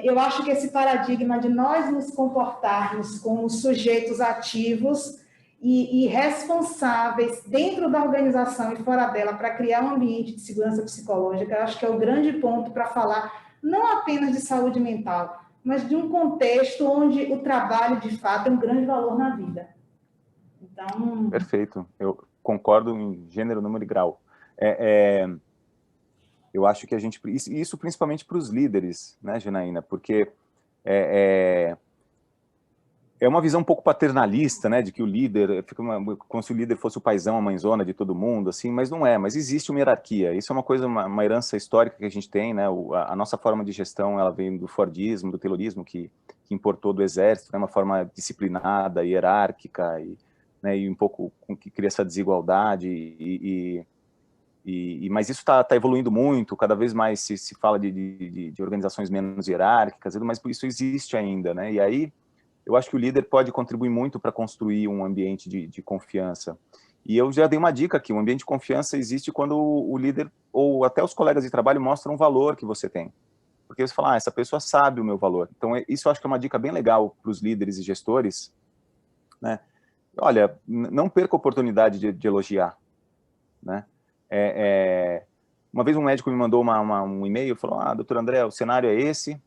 eu acho que esse paradigma de nós nos comportarmos como sujeitos ativos e responsáveis dentro da organização e fora dela para criar um ambiente de segurança psicológica, eu acho que é o grande ponto para falar não apenas de saúde mental, mas de um contexto onde o trabalho, de fato, é um grande valor na vida. Então... Perfeito. Eu concordo em gênero, número e grau. Eu acho que a gente... Isso principalmente para os líderes, né, Janaína? Porque é uma visão um pouco paternalista, né, de que o líder, como se o líder fosse o paizão, a mãezona de todo mundo, assim, mas não é, mas existe uma hierarquia, isso é uma coisa, uma herança histórica que a gente tem, né, a nossa forma de gestão, ela vem do Fordismo, do Taylorismo, que importou do exército, né, uma forma disciplinada, hierárquica, e um pouco que cria essa desigualdade, mas isso está evoluindo muito, cada vez mais se fala de organizações menos hierárquicas, mas isso existe ainda, né, e aí eu acho que o líder pode contribuir muito para construir um ambiente de confiança. E eu já dei uma dica aqui, um ambiente de confiança existe quando o líder, ou até os colegas de trabalho, mostram o valor que você tem. Porque você fala, essa pessoa sabe o meu valor. Então, isso eu acho que é uma dica bem legal para os líderes e gestores, né? Olha, não perca a oportunidade de elogiar, né? Uma vez um médico me mandou um e-mail, falou, doutor André, o cenário é esse,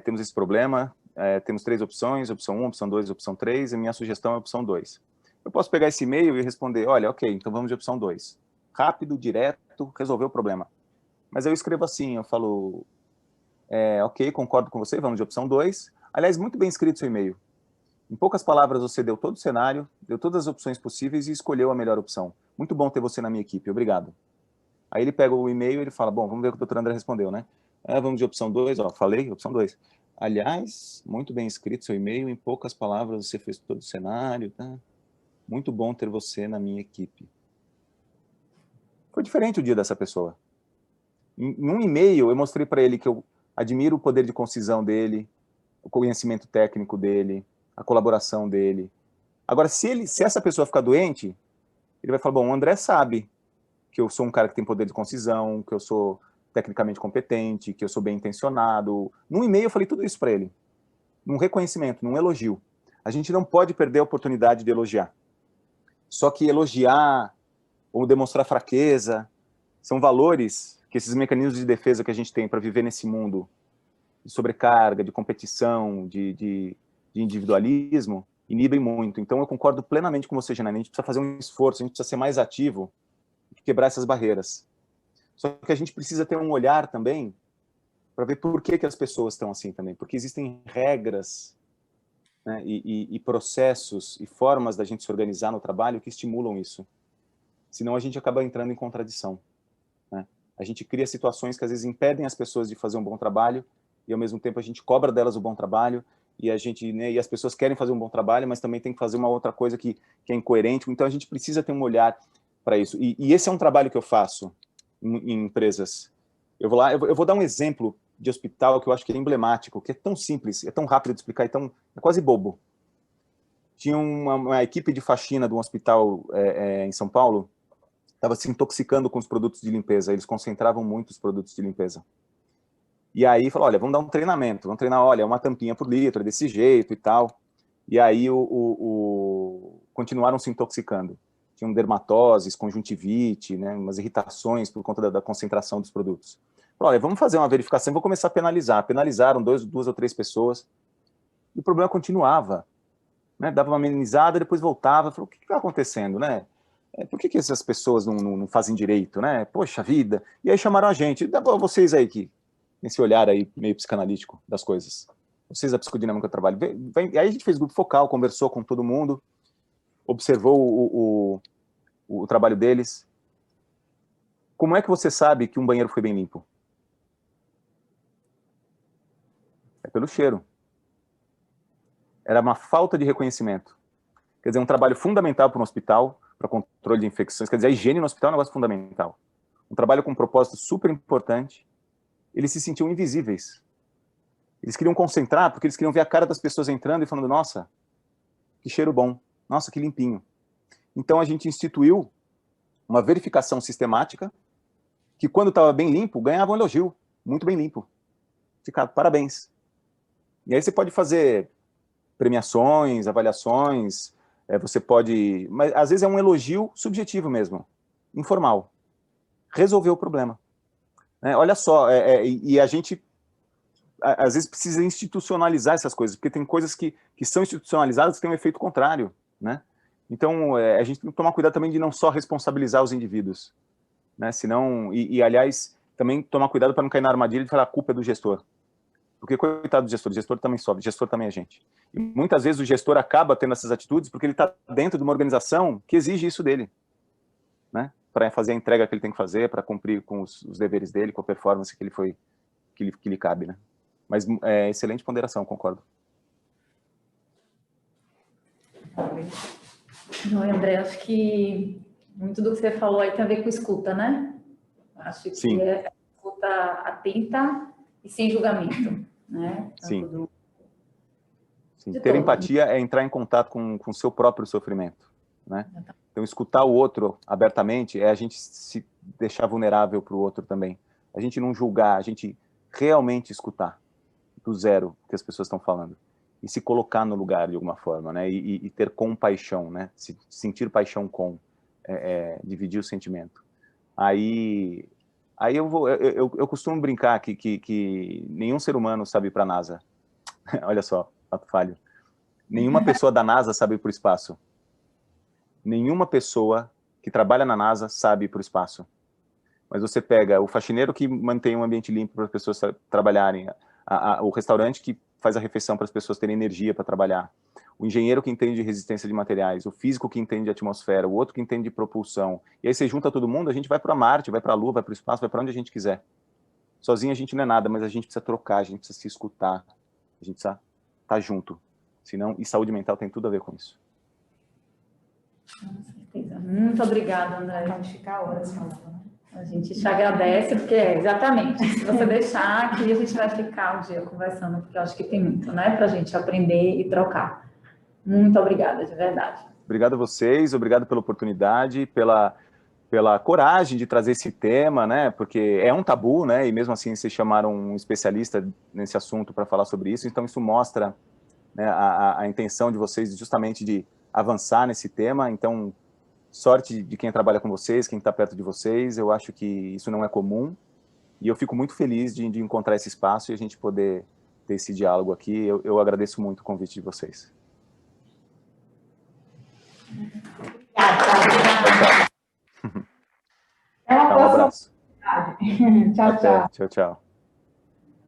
temos esse problema, temos 3 opções, opção 1, opção 2, opção 3, e minha sugestão é a opção 2. Eu posso pegar esse e-mail e responder, olha, ok, então vamos de opção 2. Rápido, direto, resolver o problema. Mas eu escrevo assim, eu falo, ok, concordo com você, vamos de opção 2. Aliás, muito bem escrito seu e-mail. Em poucas palavras, você deu todo o cenário, deu todas as opções possíveis e escolheu a melhor opção. Muito bom ter você na minha equipe, obrigado. Aí ele pega o e-mail e ele fala, bom, vamos ver o que o doutor André respondeu, né? Vamos de opção 2, falei, opção 2. Aliás, muito bem escrito seu e-mail, em poucas palavras você fez todo o cenário, tá? Muito bom ter você na minha equipe. Foi diferente o dia dessa pessoa. Em um e-mail eu mostrei para ele que eu admiro o poder de concisão dele, o conhecimento técnico dele, a colaboração dele. Agora, se essa pessoa ficar doente, ele vai falar, bom, o André sabe que eu sou um cara que tem poder de concisão, que eu sou tecnicamente competente, que eu sou bem intencionado. Num e-mail eu falei tudo isso para ele. Num reconhecimento, num elogio. A gente não pode perder a oportunidade de elogiar. Só que elogiar ou demonstrar fraqueza são valores que esses mecanismos de defesa que a gente tem para viver nesse mundo de sobrecarga, de competição, de individualismo, inibem muito. Então eu concordo plenamente com você, Janaína. A gente precisa fazer um esforço, a gente precisa ser mais ativo e quebrar essas barreiras. Só que a gente precisa ter um olhar também para ver por que as pessoas estão assim também. Porque existem regras, né, e processos e formas da gente se organizar no trabalho que estimulam isso. Senão a gente acaba entrando em contradição, né? A gente cria situações que às vezes impedem as pessoas de fazer um bom trabalho e ao mesmo tempo a gente cobra delas o bom trabalho e a gente, né, e as pessoas querem fazer um bom trabalho, mas também tem que fazer uma outra coisa que é incoerente. Então a gente precisa ter um olhar para isso. E esse é um trabalho que eu faço em empresas. Eu vou lá, eu vou dar um exemplo de hospital que eu acho que é emblemático, que é tão simples, é tão rápido de explicar, é quase bobo. Tinha uma equipe de faxina de um hospital em São Paulo, estava se intoxicando com os produtos de limpeza, eles concentravam muito os produtos de limpeza. E aí falou, olha, vamos dar um treinamento, vamos treinar, olha, uma tampinha por litro, desse jeito e tal. E aí continuaram se intoxicando. Tinham dermatoses, conjuntivite, né, umas irritações por conta da concentração dos produtos. Falou, olha, vamos fazer uma verificação e vou começar a penalizar. Penalizaram duas ou três pessoas. E o problema continuava, né? Dava uma amenizada, depois voltava. Falou, o que está acontecendo, né? Por que essas pessoas não fazem direito, né? Poxa vida. E aí chamaram a gente, vocês aí que esse olhar aí meio psicanalítico das coisas. Vocês da psicodinâmica do trabalho. Aí a gente fez grupo focal, conversou com todo mundo, observou o trabalho deles. Como é que você sabe que um banheiro foi bem limpo? É pelo cheiro. Era uma falta de reconhecimento. Quer dizer, um trabalho fundamental para um hospital, para controle de infecções. Quer dizer, a higiene no hospital é um negócio fundamental. Um trabalho com um propósito super importante. Eles se sentiam invisíveis. Eles queriam concentrar, porque eles queriam ver a cara das pessoas entrando e falando, nossa, que cheiro bom, nossa, que limpinho. Então a gente instituiu uma verificação sistemática, que quando estava bem limpo, ganhava um elogio, muito bem limpo. Fica, parabéns. E aí você pode fazer premiações, avaliações, você pode... Mas às vezes é um elogio subjetivo mesmo, informal. Resolveu o problema. Olha só, e a gente às vezes precisa institucionalizar essas coisas, porque tem coisas que são institucionalizadas que têm um efeito contrário, né? Então, a gente tem que tomar cuidado também de não só responsabilizar os indivíduos, né? Senão, aliás, também tomar cuidado para não cair na armadilha de falar a culpa é do gestor. Porque, coitado do gestor, o gestor também sofre, o gestor também é gente. E muitas vezes o gestor acaba tendo essas atitudes porque ele está dentro de uma organização que exige isso dele, né? Para fazer a entrega que ele tem que fazer, para cumprir com os deveres dele, com a performance que lhe cabe, né? Mas excelente ponderação, concordo. Não, André, acho que muito do que você falou aí tem a ver com escuta, né? Acho que Sim. é escuta atenta e sem julgamento, né? Sim. Sim. Ter empatia é entrar em contato com o seu próprio sofrimento, né? Então, escutar o outro abertamente é a gente se deixar vulnerável para o outro também. A gente não julgar, a gente realmente escutar do zero que as pessoas estão falando e se colocar no lugar de alguma forma, né? E ter compaixão, né? Sentir paixão com, dividir o sentimento. Aí eu costumo brincar que nenhum ser humano sabe ir para a NASA. Olha só, fato falho. Nenhuma pessoa da NASA sabe ir para o espaço. Nenhuma pessoa que trabalha na NASA sabe ir para o espaço. Mas você pega o faxineiro que mantém um ambiente limpo para as pessoas trabalharem, o restaurante que faz a refeição para as pessoas terem energia para trabalhar, o engenheiro que entende de resistência de materiais, o físico que entende de atmosfera, o outro que entende de propulsão. E aí você junta todo mundo, a gente vai para Marte, vai para a Lua, vai para o espaço, vai para onde a gente quiser. Sozinho a gente não é nada, mas a gente precisa trocar, a gente precisa se escutar, a gente precisa estar junto. Senão, e saúde mental tem tudo a ver com isso. Com certeza. Muito obrigada, André. Pode ficar horas falando. A gente te agradece, porque exatamente, se você deixar aqui, a gente vai ficar o dia conversando, porque eu acho que tem muito, né, para a gente aprender e trocar. Muito obrigada, de verdade. Obrigado a vocês, obrigado pela oportunidade, pela coragem de trazer esse tema, né, porque é um tabu, né, e mesmo assim vocês chamaram um especialista nesse assunto para falar sobre isso, então isso mostra, né, a intenção de vocês justamente de avançar nesse tema. Então, sorte de quem trabalha com vocês, quem está perto de vocês. Eu acho que isso não é comum e eu fico muito feliz de encontrar esse espaço e a gente poder ter esse diálogo aqui. Eu agradeço muito o convite de vocês. Obrigada. Um abraço. Tchau, Até. tchau. Tchau, tchau.